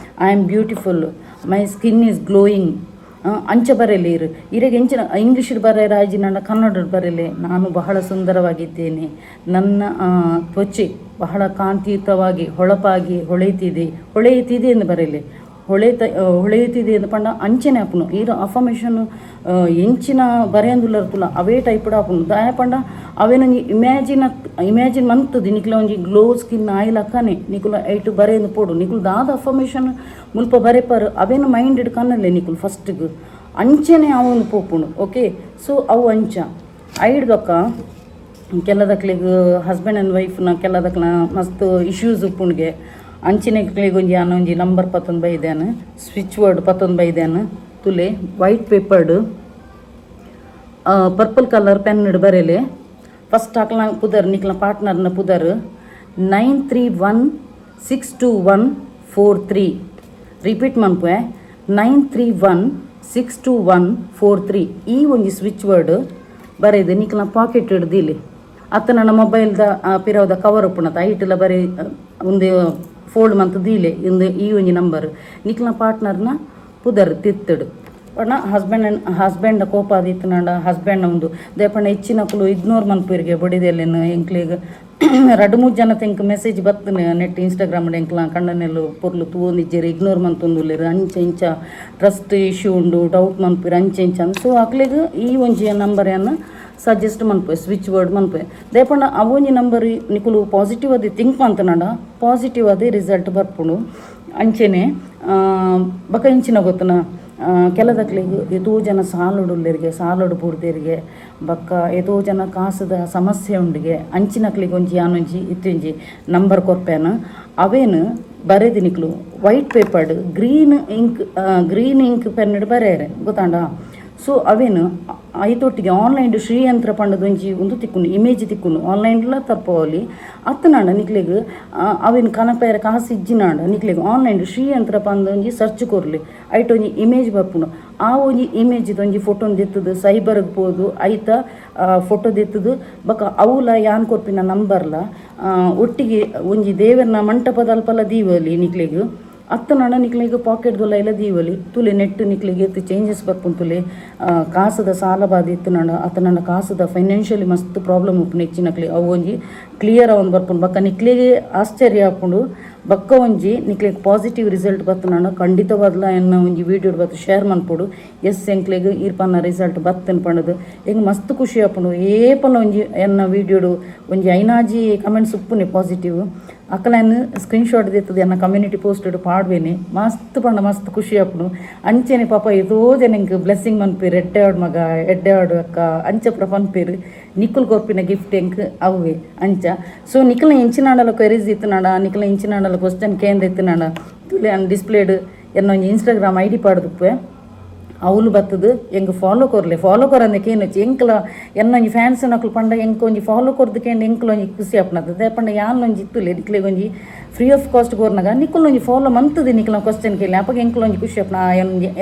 I am beautiful my skin is glowing ಅಂಚ ಬರೆಯಲಿ ಇರೆಗೆ ಎಂಚಿನ ಇಂಗ್ಲೀಷ್ ಬರೆಯ ನನ್ನ ಕನ್ನಡ ಬರೆಯಲಿ ನಾನು ಬಹಳ ಸುಂದರವಾಗಿದ್ದೇನೆ, ನನ್ನ ತ್ವಚೆ ಬಹಳ ಕಾಂತಿಯುತವಾಗಿ ಹೊಳಪಾಗಿ ಹೊಳೆಯುತ್ತಿದೆ ಎಂದು ಬರೆಯಲಿ. ಹೊಳೆಯುತ್ತಿದೆ ಎಂದು ಪಂಡ ಅಂಚನೆ ಆಪುನು ಈರ ಅಫರ್ಮೇಷನ್ ಎಂಚಿನ ಬರೆಯಂದುಲ್ಲರ್ತುಲ ಅವೇ ಟೈಪ್ ಆಪುನು ದಾಯ ಪಂಡ ಅವೇನು ಇಮ್ಯಾಜಿನ್ ಮಂತದ್ದು ನಿಕ್ಲ ಒಂಜಿ ಗ್ಲೋ ಸ್ಕಿನ್ ಆಯಿಲ್ ಅಕ್ಕನೆ ನಿಕುಲ ಐಟು ಬರೆಯಂದು ಪೋಡು ನಿಕುಲು ದಾದ ಅಫರ್ಮೇಷನ್ ಮುಲ್ಪ ಬರೆಪರು ಅವೇನು ಮೈಂಡ್ ಇಡ್ ಕನ್ನಲ್ಲೇ ನಿಕುಲು ಫಸ್ಟ್ಗೆ ಅಂಚನೆ ಅವನು ಪೋಪುನು. ಓಕೆ, ಸೊ ಅವು ಅಂಚ ಐಡ್ದಕ್ಕ ಕೆಲದಕ್ಲಿಗೆ ಹಸ್ಬೆಂಡ್ ಆ್ಯಂಡ್ ವೈಫ್ನ ಕೆಲದಕ್ಲ ಮಸ್ತ್ ಇಶ್ಯೂಸ್ ಉಪ್ಪುಣ್ಗೆ ಅಂಚಿನಕ್ಲಿಗೆ ಒಂಜಿ ನಂಬರ್ 11 ಬೈದ್ಯಾನು, ಸ್ವಿಚ್ ವರ್ಡ್ 11 ಬೈದ್ಯಾನು ತುಲೆ ವೈಟ್ ಪೇಪರ್ಡು ಪರ್ಪಲ್ ಕಲರ್ ಪೆನ್ ಇಡು ಬರೆಯಲೆ ಫಸ್ಟ್ ಹಾಕ್ಲ ಪುದರ್ ನಿಕ್ಲ ಪಾರ್ಟ್ನರ್ನ ಪುದರ್ 93162143 ರಿಪೀಟ್ ಮನ್ಪೆ 93162143 ಈ ಒಂಜಿ ಸ್ವಿಚ್ ವರ್ಡ್ ಬರೆದು ನಿಕ್ಲ ಪಾಕೆಟ್ ಹಿಡ್ದಿಲಿ ಅತ್ತ ನನ್ನ ಮೊಬೈಲ್ದ ಪಿರವದ ಕವರ್ ಉಪ್ಪುಣತ ಐಟೆಲ್ಲ ಬರೀ ಒಂದು ಫೋಲ್ಡ್ ಮಂತ್ ದೀಲೆ ಇಂದು ಈ ಒಂಜಿ ನಂಬರ್ ನಿಕ್ಲ ಪಾರ್ಟ್ನರ್ನ ಪುದರ್ ತಿತ್ತಡು ಪಂಡ ಹಸ್ಬೆಂಡ್ ಕೋಪ ಆದಿತ್ತು ನಂಡ ಹಸ್ಬೆಂಡ್ ಒಂದು ದೇಪಂಡ ಹೆಚ್ಚಿನಕ್ಕಲು ಇಗ್ನೋರ್ ಮನ್ಪುರಿಗೆ ಬಡಿದೆಲ್ಲೇನು ಎಂಕ್ಲಿಗೆ 2-3 ಜನ ತೆಂಕ್ ಮೆಸೇಜ್ ಬರ್ತನೆ ನೆಟ್ ಇನ್ಸ್ಟಾಗ್ರಾಮ್ ಎಂಕ್ಲ ಕಣ್ಣನೆಲ್ಲು ಪೊರ್ಲು ತೂಂದಿಜ್ಜೇರಿ ಇಗ್ನೋರ್ ಮಂತೊಂದುಲ್ಲೇರು ಅಂಚೆ ಇಂಚ ಟ್ರಸ್ಟ್ ಇಶ್ಯೂ ಉಂಡು ಡೌಟ್ ಮನ್ಪುರಿ ಅಂಚೆ ಇಂಚ ಸೊ ಅಕ್ಲಿಗೆ ಈ ಒಂಜಿ ನಂಬರನ್ನು ಸಜೆಸ್ಟ್ ಮನ್ಪೆ ಸ್ವಿಚ್ ವರ್ಡ್ ಮನ್ಪೆ ದೇಪಂಡ ಅವೊಂಜಿ ನಂಬರ್ ನಿಕುಲು ಪಾಸಿಟಿವ್ ಅದೇ ಥಿಂಕ್ ಮಂತನಂಡ ಪಾಸಿಟಿವ್ ಅದೇ ರಿಸಲ್ಟ್ ಬರ್ಪುಂಡು ಅಂಚೆನೆ ಬಕ ಇಂಚಿನ ಗೊತ್ತನ ಕೆಲದಕ್ಲಿಗೆ ಎದೋ ಜನ ಸಾಲೋಡು ಬುಡ್ದೇರಿಗೆ ಬಕ್ಕ ಎದೋ ಜನ ಕಾಸದ ಸಮಸ್ಯೆ ಉಂಡಿಗೆ ಅಂಚಿನಕ್ಲಿಗೆ ಒಂಜಿ ಯಾನೊಂಜಿ ಇತ್ತೊಂಜಿ ನಂಬರ್ ಕೊರ್ಪೇನು ಅವೇನು ಬರೆದು ನಿಕ್ಲು ವೈಟ್ ಪೇಪರ್ಡ್ ಗ್ರೀನ್ ಇಂಕ್ ಪೆನ್ ಬರೆಯರೆ ಗೊತ್ತಾಂಡ. ಸೊ ಅವೇನು ಐತೊಟ್ಟಿಗೆ ಆನ್ಲೈನ್ ಶ್ರೀಯಂತ್ರ ಪಂಡದೊಂಜಿ ಒಂದು ತಿಕ್ಕುನು ಇಮೇಜ್ ತಿಕ್ಕುನು ಆನ್ಲೈನ್ಲ ತರ್ಪವಲ್ಲಿ ಅತ್ತನಾಡ ನಿಕ್ಲೆಗ್ ಅವೇನು ಕನಪೇರ ಕಾಸು ಇಜ್ಜಿನಾಡ ನಿಕ್ಲೆಗ್ ಆನ್ಲೈನ್ ಶ್ರೀಯಂತ್ರ ಪಂದೊಂಜಿ ಸರ್ಚ್ ಕೊರ್ಲಿ ಐಟೊಂಜಿ ಇಮೇಜ್ ಬರ್ಪುನು ಆ ಒಂಜಿ ಇಮೇಜ್ದೊಂಜಿ ಫೋಟೋನ್ ದೆತ್ತದು ಸೈಬರ್ಗೆ ಪೋದು ಐತ ಫೋಟೋ ದೆತ್ತದು ಬಕ ಅವಲ ಯಾನ್ ಕೊರ್ಪಿನ ನಂಬರ್ಲ ಒಟ್ಟಿಗೆ ಒಂಜಿ ದೇವರನ ಮಂಟಪದ ಅಲ್ಪಲ ದೀವಲಿ ನಿಕ್ಲೆಗ್ ಅತ್ತನಾಡ ನಿಕ್ಲಿಗೆ ಪಾಕೆಟ್ದೊಲ್ಲ ಎಲ್ಲ ದೀವಲಿ ತುಲೆ ನೆಟ್ ನಿಕ್ಲಿಗೆ ಎತ್ತು ಚೇಂಜಸ್ ಬರ್ಪುನ್ ತುಲೆ ಕಾಸದ ಸಾಲ ಬಾಧಿ ಇತ್ತು ನಾಡ ಅತ್ತ ಕಾಸದ ಫೈನಾನ್ಷಿಯಲಿ ಮಸ್ತ್ ಪ್ರಾಬ್ಲಮ್ ಉಪ್ಪು ಹೆಚ್ಚಿನಕ್ಲಿ ಅವು ಒಂಜಿ ಕ್ಲಿಯರ್ ಅವನ್ ಬರ್ಪುಂಡು ಬಕ್ಕ ನಿಕ್ಲಿಗೆ ಆಶ್ಚರ್ಯ ಹಾಕೊಂಡು ಬಕ್ಕ ಒಂಜಿ ನಿಕ್ಲಿಗೆ ಪಾಸಿಟಿವ್ ರಿಸಲ್ಟ್ ಬತ್ತನಾಡ ಖಂಡಿತವಾದ್ಲ ಎನ್ನ ಒಂಜಿ ವೀಡಿಯೋ ಬತ್ತು ಶೇರ್ ಮನ್ಪೊಡು ಎಸ್ ಎಂಕ್ಲಿಗೆ ಈರ್ಪನ್ನ ರಿಸಲ್ಟ್ ಬತ್ತನ್ ಪಂಡದು ಹೆಂಗೆ ಮಸ್ತ್ ಖುಷಿ ಆಪುಂಡು ಏಪಲ ಒಂಜಿ ಎನ್ನ ವೀಡಿಯೋಡು ಒಂಜಿ ಐನಾಜಿ ಕಮೆಂಟ್ಸ್ ಉಪ್ಪುನೆ ಪಾಸಿಟಿವ್ ಅಕ್ಕಲನ್ನು ಸ್ಕ್ರೀನ್ಶಾಟ್ ದಿತ್ತದು ಎನ್ನ ಕಮ್ಯುನಿಟಿ ಪೋಸ್ಟ್ ಪಾಡ್ವೇನೆ ಮಸ್ತ್ ಪಂಡ ಮಸ್ತ್ ಖುಷಿ ಆಪುಂಡು ಅಂಚೆನೆ ಪಾಪ ಎದೋ ಜನಂಗೆ ಬ್ಲೆಸ್ಸಿಂಗ್ ಮನ್ಪೇರು ಎಡ್ಡೆ ಅಕ್ಕ ಅಂಚಪ್ರ ಪನ್ಪೇರು ನಿಕ್ಕುಲ್ ಕೊರ್ಪಿನ ಗಿಫ್ಟ್ ಎಂಕ್ ಅವೇ ಅಂಚ. ಸೊ ನಿಕ್ಕಲ್ನ ಇಂಚಿನಾಡಲ ಕ್ವೆರೀಸ್ ಇತ್ತನಾಡ ನಿಕ್ಕಲ್ನ ಇಂಚಿನಾಡಲ ಕ್ವಶನ್ ಕೇಂದ್ರ ಇತ್ತನಾಡ ತುಲೆ ಡಿಸ್ಪ್ಲೇಡ್ ಎನ್ನ ಇನ್ಸ್ಟಾಗ್ರಾಮ್ ಐಡಿ ಪಾಡ್ದುಪ್ಪೆ ಅವಳು ಬತ್ತದು ಹೆಂಗೆ ಫಾಲೋ ಕೊರಂದಕ್ಕೆ ಏನು ಎಂಕ್ಲ ಎನ್ನೊಂಜಿ ಫ್ಯಾನ್ಸ್ ನಕ್ಲು ಪಂಡ ಎಂಕ್ ಒಂಜಿ ಫಾಲೋ ಕೊರ್ದಕಂಡು ಎಂಕ್ಲೊಂಜಿ ಖುಷಿ ಆಪನದ ದೇಪಂಡ ಯಾನೊಂಜಿ ಇತ್ತುಲೆ ನಿಕ್ಲೆಗ್ ಒಂಜಿ ಫ್ರೀ ಆಫ್ ಕಾಸ್ಟ್ ಕೋರ್ನಾಗ ನಿಕ್ಕಲೊಂಜಿ ಫಾಲೋ ಮಂತದೆ ನಿಕ್ಲ ಕ್ವಶನ್ ಕೇಳಿ ಅಪ್ಪ ಎಂಕ್ಲೊಂಜಿ ಖುಷಿ ಆಪನ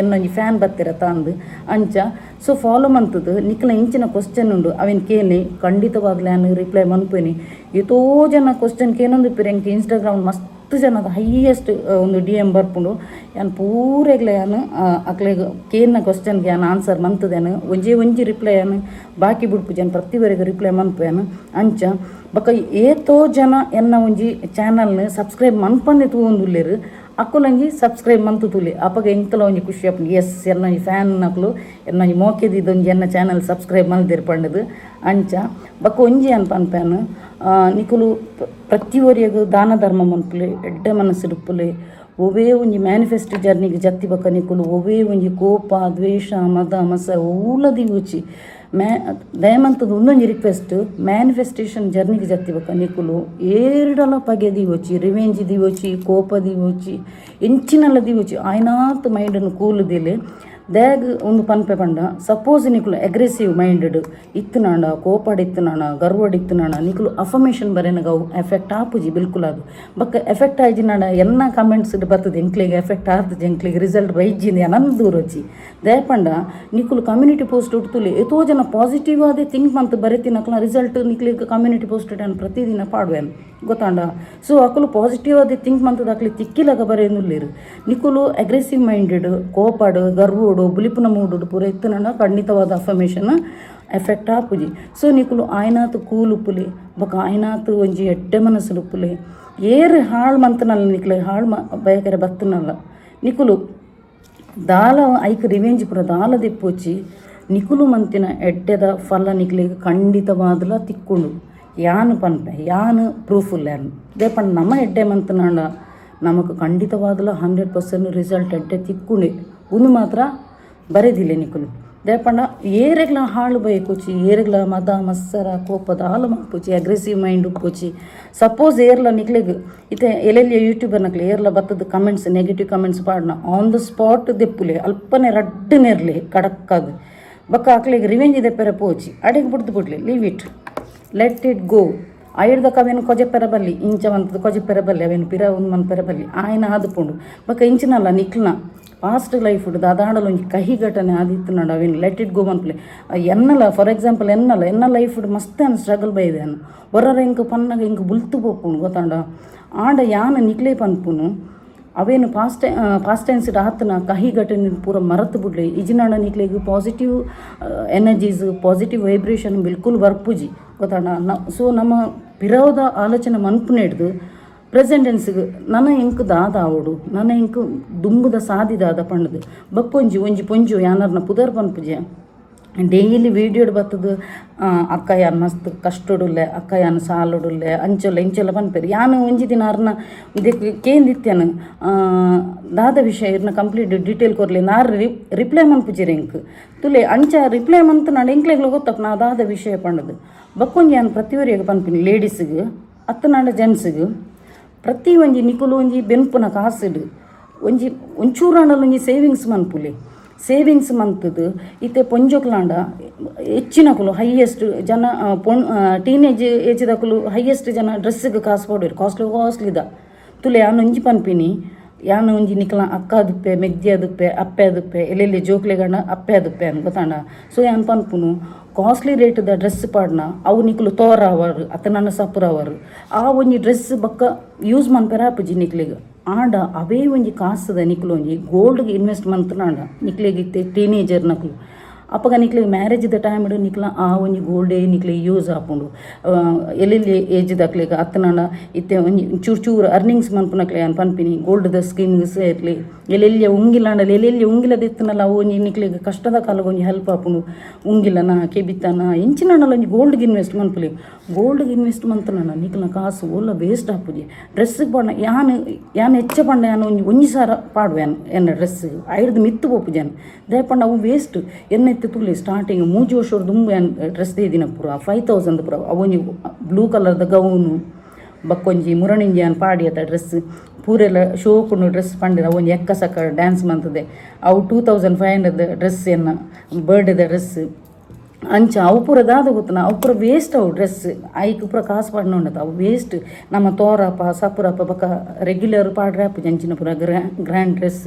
ಎನ್ನೊಂಜಿ ಫ್ಯಾನ್ ಬತ್ತಿರ ತಂದು ಅಂಚ. ಸೊ ಫಾಲೋ ಮಂತದ್ದು ನಿಕ್ಲ ಇಂಚಿನ ಕ್ವಶನ್ ಉಂಡು ಅವೇನು ಕೇಳಿ ಖಂಡಿತವಾಗ್ಲೇ ನಾನು ರಿಪ್ಲೈ ಮನ್ಪೇನಿ ಎಷ್ಟೋ ಜನ ಕ್ವಶನ್ ಕೇನೊಂದು ಪಿರಿ ಎಂಕ್ ಇನ್ಸ್ಟಾಗ್ರಾಮ್ ಮಸ್ತ್ ಜನದ ಹೈಯೆಸ್ಟ್ ಒಂದು DM ಬರ್ಪುಂಡು ಯಾನು ಪೂರೆಗ್ಲ ಯಾನು ಅಕ್ಲೆಗ್ ಕೇನ್ನ ಕ್ವಶನ್ಗೆ ಯಾನು ಆನ್ಸರ್ ಮಂತದೇನು ಒಂಜಿ ರಿಪ್ಲೈ ಯಾನು ಬಾಕಿ ಬಿಡ್ಪು ಜನ ಪ್ರತಿವರೆಗೂ ರಿಪ್ಲೈ ಮನ್ಪೇನು ಅಂಚ. ಬಕ್ಕ ಏತೋ ಜನ ಎನ್ನ ಒಂಜಿ ಚಾನಲ್ನ ಸಬ್ಸ್ಕ್ರೈಬ್ ಮನ್ಪಂದೆ ತೂಂದುಲ್ಲೇರು ಅಕ್ಕಲೊಂಜಿ ಸಬ್ಸ್ಕ್ರೈಬ್ ಮಂತು ತುಲಿ ಅಪ್ಪಗ ಎಂಕಲ ಒಂಜಿ ಖುಷಿ ಆಪುಂಡು ಎಸ್ ಎನ್ನೊಂಜಿ ಫ್ಯಾನ್ ನಕ್ಲು ಎನ್ನೊಂಜಿ ಮೋಕೆದಿದ್ದೊಂಜಿ ಎನ್ನ ಚಾನಲ್ ಸಬ್ಸ್ಕ್ರೈಬ್ ಮಲ್ದಿರ್ ಪಂಡದು ಅಂಚ. ಬಕ್ಕ ಒಂಜಿ ಅನ್ಪನ್ಪೇನು ನಿಕುಲು ಪ್ರತಿಯೊರಿಯಗೂ ದಾನ ಧರ್ಮ ಮನ್ಪುಲೆ ಎಡ್ಡೆ ಮನಸ್ಸಿಡುಪ್ಪುಲೆ ಒವೇ ಒಂಜಿ ಮ್ಯಾನಿಫೆಸ್ಟ್ ಜರ್ನಿಗೆ ಜತ್ತಿ ಬಕ್ಕ ನಿಕುಲು ಒವೇ ಒಂಜಿ ಕೋಪ ದ್ವೇಷ ಮದ ಮಸ ಓಲದಿ ಉಚಿ ದಯಮಂತದ ಒಂದೊಂಜಿ ರಿಕ್ವೆಸ್ಟ್ ಮ್ಯಾನಿಫೆಸ್ಟೇಷನ್ ಜರ್ನಿಗೆ ಜತ್ತಿ ಬಕ್ಕ ನಿಕುಲು ಏರ್ಡಲ ಪಗೆ ದಿವೋಚಿ ರಿವೆಂಜ್ ದಿವೋಚಿ ಕೋಪ ದಿವೋಚಿ ಎಂಚಿನಲ್ಲ ದಿವೋಚಿ ಆಯ್ನಾತ್ ಮೈಂಡನ್ನು ಕೂಲುದಿಲೆ ದ್ಯಾಗ್ ಒಂದು ಪನ್ಪೆ ಪಂಡ ಸಪೋಸ್ ನಿಕುಲು ಅಗ್ರೆಸಿವ್ ಮೈಂಡೆಡ್ ಇತ್ತನಾಂಡ ಕೋಪಾಡ್ ಇತ್ತನಾಣ ಗರ್ವಡ್ ಇತ್ತನಾಣ ನಿಕುಲು ಅಫರ್ಮೇಷನ್ ಬರೆನಗ ಅವು ಎಫೆಕ್ಟ್ ಆಪುಜಿ ಬಿಲ್ಕುಲ್ ಅದು ಬಕ್ಕ ಎಫೆಕ್ಟ್ ಆಯ್ಜಿನಾಡ ಎಲ್ಲ ಕಮೆಂಟ್ಸ್ ಬರ್ತದೆ ಎಂಕ್ಲಿಗೆ ಎಫೆಕ್ಟ್ ಆರ್ತದೆ ಎಂಕ್ಲಿಗೆ ರಿಸಲ್ಟ್ ಬೈಜಿಂದ ಅನಂತ ದೂರಚ್ಚಿ ದಯಪಂಡ ನಿಕುಲು ಕಮ್ಯುನಿಟಿ ಪೋಸ್ಟ್ ಉಡ್ತುಲಿ ಎಷ್ಟೋ ಜನ ಪಾಸಿಟಿವ್ ಆದೇ ಥಿಂಕ್ ಮಂತ್ ಬರೀತಿನಕ್ಲ ರಿಸಲ್ಟ್ ನಿಕ್ಲಿಗೆ ಕಮ್ಯುನಿಟಿ ಪೋಸ್ಟ್ ಪ್ರತಿದಿನ ಪಾಡುವೆನು ಗೊತ್ತಾಂಡ. ಸೊ ಅಕಲು ಪಾಸಿಟಿವ್ ಆದ ಥಿಂಕ್ ಮಂತದ ಅಕ್ಲಿ ತಿಕ್ಕಿಲಾಗ ಬರೆಯನುಲ್ಲೇರು ನಿಕುಲು ಅಗ್ರೆಸಿವ್ ಮೈಂಡೆಡ್ ಕೋಪಾಡು ಗರ್ವೋಡು ಬುಲಿಪುನ ಮೂಡು ಪೂರ ಇತ್ತನ ಖಂಡಿತವಾದ ಅಫರ್ಮೇಷನ್ ಎಫೆಕ್ಟ್ ಆಪುಜಿ. ಸೊ ನಿಕುಲು ಆಯ್ನಾತು ಕೂಲ್ ಉಪ್ಪುಲಿ ಬೊಕ ಆಯ್ನಾತು ಒಂಜಿ ಎಡ್ಡೆ ಮನಸ್ಸುಲು ಉಪ್ಪುಲಿ ಏರು ಹಾಳು ಮಂತನಲ್ಲ ನಿಕ್ಲೆ ಹಾಳು ಬಯಕರೆ ಬತ್ತನಲ್ಲ ನಿಕುಲು ದಾಲ ಐಕ್ ರಿವೆಂಜ್ ಪುರ ದಾಲ ದಿಪ್ಪುಚ್ಚಿ ನಿಕುಲು ಮಂತಿನ ಎಡ್ಡೆದ ಫಲ ನಿಕ್ಲಿಗೆ ಖಂಡಿತವಾದಲ ತಿಕ್ಕೊಂಡು ಯಾನು ಪನ್ಪೆ ಯಾನು ಪ್ರೂಫುಲ್ಲ ಯಾನು ದೇಪಂಡ ನಮ್ಮ ಎಡ್ಡೆ ಮಂತನಾಂಡ ನಮಗೆ ಖಂಡಿತವಾದಲ 100% ರಿಸಲ್ಟ್ ಎಡ್ಡೆ ತಿಕ್ಕೊಂಡೆ ಒಂದು ಮಾತ್ರ ಬರೆದಿಲ್ಲ ನಿಕುಲು ದೇಪಂಡ ಏರೆಗ್ಲ ಹಾಳು ಬೈಕೋಚಿ ಏರೆಗ್ಲ ಮದ ಮತ್ಸರ ಕೋಪದ ಹಾಲು ಮಾಡ್ಪೋಚಿ ಅಗ್ರೆಸಿವ್ ಮೈಂಡ್ ಉಪ್ಪೋಚಿ ಸಪೋಸ್ ಏರ್ಲ ನಿಕ್ಲೆಗ್ ಇತ್ತೆ ಎಲ್ಲೆಲ್ಲಿ ಯೂಟ್ಯೂಬರ್ನಕ್ಲೆ ಏರ್ಲ ಬತ್ತದ ಕಮೆಂಟ್ಸ್ ನೆಗೆಟಿವ್ ಕಮೆಂಟ್ಸ್ ಪಾಡ್ನ ಆನ್ ದ ಸ್ಪಾಟ್ ದೆಪ್ಪುಲೆ ಅಲ್ಪನೆ ರಡ್ಡನೇರ್ಲಿ ಕಡಕ್ಕಾಗ ಬಕ್ಕ ಆಕ್ಲಿಗೆ ರಿವೆಂಜ್ ಇದೆ ಪೆರ ಪೋಚಿ ಅಡಿಗೆ ಬಿಡ್ದು ಬಿಡ್ಲಿ leave it let it go ಆಯುರ್ದಕ್ಕೆ ಅವೇನು ಕೊಜೆ ಪೆರಬಲ್ಲಿ ಇಂಚವಂತದ್ದು ಕೊಜೆ ಪೆರಬಲ್ಲಿ ಅವೇನು ಪಿರ ಒಂದು ಮನ್ ಪೆರಬಲ್ಲಿ ಆಯ್ನ ಆದುಕೊಂಡು ಬಕ್ಕ ಇಂಚಿನಲ್ಲ ನಿಕ್ಲನ ಪಾಸ್ಟ್ ಲೈಫ್ ಉಡ್ದು ಅದಾಡಲು ಒಂದು ಕಹಿ ಘಟನೆ ಆದಿತ್ತು ನೋಡು ಅವೇನು ಲೆಟ್ ಇಟ್ ಗೋ ಮನ್ಪ್ಲೆ ಎನ್ನಲ್ಲ ಫಾರ್ ಎಕ್ಸಾಂಪಲ್ ಎನ್ನ ಲೈಫ್ ಮಸ್ತ್ ಅನ್ನು ಸ್ಟ್ರಗಲ್ ಬೈದೆ ಅನ್ನು ಹೊರರ ಇಂಕ ಪನ್ನಾಗ ಇಂಕ ಬುಲ್ತು ಪೋಪುಣು ಗೊತ್ತಾಂಡ ಆಂಡ ಯಾನ ನಿಕ್ಲೇ ಪನ್ಪುನು ಅವೇನು ಪಾಸ್ಟ್ ಟೆನ್ಸ್ ಆತನ ಕಹಿ ಘಟನೆ ಪೂರ ಮರೆತು ಬಿಡ್ಲಿ ಇಜಿನಾಡ ನಿಕ್ಲಿಗೆ ಪಾಸಿಟಿವ್ ಎನರ್ಜೀಸ್ ಪಾಸಿಟಿವ್ ವೈಬ್ರೇಷನ್ ಬಿಲ್ಕುಲ್ ಬರ್ಪುಜಿ ಗೊತ್ತಾಂಡ. ಸೊ ನಮ್ಮ ಪಿರೋದ ಆಲೋಚನೆ ಮನ್ಪುನ ಹಿಡ್ದು ಪ್ರೆಸೆಂಟ್ ಟೆನ್ಸ್ಗೆ ನನ್ನ ಎಂಕ್ ದಾದ ಆವಡು ನನ್ನ ಎಂಕ್ ದುಂಬುದ ಸಾದಿದಾದ ಪಂಡದು ಬಕ್ಕೊಂಜಿ ಒಂಜಿ ಪೊಂಜು ಯಾನರ್ನ ಪುದರ್ ಪನ್ಪುಜೆ ಡೈಲಿ ವೀಡಿಯೋಡ್ ಬರ್ತದ ಅಕ್ಕ ಯಾನ್ ಮಸ್ತ್ ಕಷ್ಟೊಡುಲ್ಲೆ ಅಕ್ಕ ಯಾನ್ ಸಾಲೊಡುಲ್ಲೆ ಅಂಚೊಲ್ಲ ಇಂಚೊಲ್ಲ ಪನ್ಪೇರು ಯಾನು ಒಂಜಿ ದಿನ ಅರ್ನ ಇದಕ್ಕೆ ಕೇಂದಿತ್ತೇನು ದಾದ ವಿಷಯ ಇರ್ನ ಕಂಪ್ಲೀಟ್ ಡೀಟೇಲ್ ಕೊರ್ಲಿ ನಾರು ರಿಪ್ಲೈ ಮನ್ಪುಜಿರಿ ಎಂಕ್ ತುಲೆ ಅಂಚ ರಿಪ್ಲೈ ಮಂತ್ ನಾನು ಎಂಕ್ಲೆಗ್ಲು ಗೊತ್ತಪ್ಪ ನಾ ದಾದ ವಿಷಯ ಪಂಡದು ಬಕ್ಕೊಂಜಿ ಯಾನು ಪ್ರತಿಯೊರಿಯಾಗ ಪನ್ಪಿನಿ ಲೇಡೀಸಿಗೆ ಅತ್ತನಾಡ ಜೆಂಟ್ಸಿಗೆ ಪ್ರತಿ ಒಂಜಿ ನಿಕುಲು ಒಂಜಿ ಬೆನ್ಪುನ ಕಾಸಿಡು ಒಂಜಿ ಒಂಚೂರಾಣಲು ಒಂಜಿ ಸೇವಿಂಗ್ಸ್ ಮನ್ಪುಲಿ ಸೇವಿಂಗ್ಸ್ ಮಂತದ್ದು ಇತ್ತೆ ಪೊಂಜೊಕ್ಲಾಂಡ ಹೆಚ್ಚಿನಕುಲು ಹೈಯೆಸ್ಟ್ ಜನ ಟೀನೇಜ್ ಏಜ್ದಕುಲು ಹೈಯೆಸ್ಟ್ ಜನ ಡ್ರೆಸ್ಸಿಗೆ ಕಾಸು ಕೊಡೋರು ಕಾಸ್ಟ್ಲಿದ ತುಲೆ ಯಾನು ಒಂಜಿ ಪನ್ಪಿನಿ ಯಾನು ಒಂಜಿ ನಿಕ್ಲ ಅಕ್ಕ ದುಪ್ಪೆ ಮೆಗ್ದಿ ಅದುಪ್ಪೆ ಅಪ್ಪೆ ಅದುಪ್ಪೆ ಎಲ್ಲೆಲ್ಲಿ ಜೋಕ್ಲೆಗಣ್ಣ ಅಪ್ಪೆ ಅದುಪ್ಪೆ ಅನ್ ಗೊತ್ತಾಂಡ. ಸೊ ಯಾನು ಪನ್ಪುನು ಕಾಸ್ಟ್ಲಿ ರೇಟ್ದ ಡ್ರೆಸ್ ಪಾಡ್ನ ಅವು ನಿಕ್ಲು ತೋರ ಅವರು ಅತನನ್ನ ಸಪುರ ಅವರು ಆ ಒಂಜಿ ಡ್ರೆಸ್ ಬಕ್ಕ ಯೂಸ್ ಮನ್ಪೆರ ಆಪುಜಿ ನಿಕ್ಲಿಗೆ ಆಂಡ ಅವೇ ಒಂಜಿ ಕಾಸದ ನಿಕ್ಲು ಒಂಜಿ ಗೋಲ್ಡ್ಗೆ ಇನ್ವೆಸ್ಟ್ ಮಂತನಾಂಡ ನಿಕ್ಲಿಗಿತ್ತೆ ಟೀನೇಜರ್ ನಕ್ಲು ಅಪ್ಪಗ ನಿಕ್ಲಿಗೆ ಮ್ಯಾರೇಜ್ದ ಟೈಮ್ ಇಡು ನಿಕ್ಲ ಆ ಒಂಜಿ ಗೋಲ್ಡೇ ನಿಕ್ಲಿಗೆ ಯೂಸ್ ಆಪುಂಡು ಎಲ್ಲೆಲ್ಲಿ ಏಜ್ ದಕ್ಲಿಗೆ ಅತ್ತನಾಂಡ ಇತ್ತೆ ಒಂಜಿ ಚೂರು ಅರ್ನಿಂಗ್ಸ್ ಮನ್ಪುನಕ್ಲೆ ಅನ್ ಪನ್ಪಿನಿ ಗೋಲ್ಡ್ದ ಸ್ಕೀಮ್ಸ್ ಇರಲಿ ಎಲ್ಲೆಲ್ಲಿ ಉಂಗಿಲಾಂಡಲ್ಲಿ ಎಲ್ಲೆಲ್ಲಿ ಉಂಗಿಲದಿತ್ತನಲ್ಲ ಅವು ಒಂಜಿ ನಿಕ್ಲಿಗೆ ಕಷ್ಟದ ಕಾಲಕ್ಕೆ ಒಂಜಿ ಹೆಲ್ಪ್ ಆಪುಂಡು ಉಂಗಿಲನ ಕೆಬಿತ್ತನ ಇಂಚಿನಾಂಡಲ್ಲ ಒಂಜಿ ಗೋಲ್ಡ್ಗೆ ಇನ್ವೆಸ್ಟ್ ಮನ್ಪುಲಿ ಗೋಲ್ಡ್ಗೆ ಇನ್ವೆಸ್ಟ್ ಮಂತನಾಂಡ ನಿಕ್ಲ ಕಾಸು ಒಲ್ಲ ವೇಸ್ಟ್ ಆಪುಜಿ ಡ್ರೆಸ್ಸಿಗೆ ಪಂಡ ಯಾನು ಹೆಚ್ಚ ಪಂಡ ಯಾನು ಒಂಜಿ ಸಾರ ಪಾಡುವೆ ಎನ್ನ ಡ್ರೆಸ್ ಐಡ್ದು ಮಿತ್ತು ಪೋಪುಜಾನು ದಯಪಂಡ ಅವು ವೇಸ್ಟ್ ಎನ್ನ ತುಳಿ ಸ್ಟಾರ್ಟಿಂಗ್ 3 ವರ್ಷದ ದುಂಬು ಡ್ರೆಸ್ ದಿನ ಪೂರ 5,000 ಪೂರ ಅವೊಂಜಿ ಬ್ಲೂ ಕಲರ್ದ ಗೌನು ಬಕ್ಕೊಂಜಿ ಮುರಣಿಂಜಿ ಅನ್ ಪಾಡಿ ಅತ್ತ ಡ್ರೆಸ್ ಪೂರೆಲ್ಲ ಶೋಕುಂಡು ಡ್ರೆಸ್ ಪಂಡಿರ ಅವೊಂಜಿ ಎಕ್ಕ ಸಕ್ಕ ಡ್ಯಾನ್ಸ್ ಮಂತದೆ ಅವು 2,500 ಡ್ರೆಸ್ ಎನ್ನ ಬರ್ಡೇದ ಡ್ರೆಸ್ ಅಂಚ ಅವು ಪೂರ ದಾದ ಗೊತ್ತನ ಅವು ಪೂರ ವೇಸ್ಟ್ ಅವು ಡ್ರೆಸ್ ಐಕ್ ಪೂರ ಕಾಸು ಪಾಡ್ನ ಉಂಡತ ಅವು ವೇಸ್ಟ್ ನಮ್ಮ ತೋರಪ್ಪ ಸಪುರಪ್ಪ ಬಕ್ಕ ರೆಗ್ಯುಲರ್ ಪಾಡ್ರೆ ಅಪ್ಪ ಜಂಚಿನ ಪೂರ ಗ್ರ್ಯಾಂಡ್ ಡ್ರೆಸ್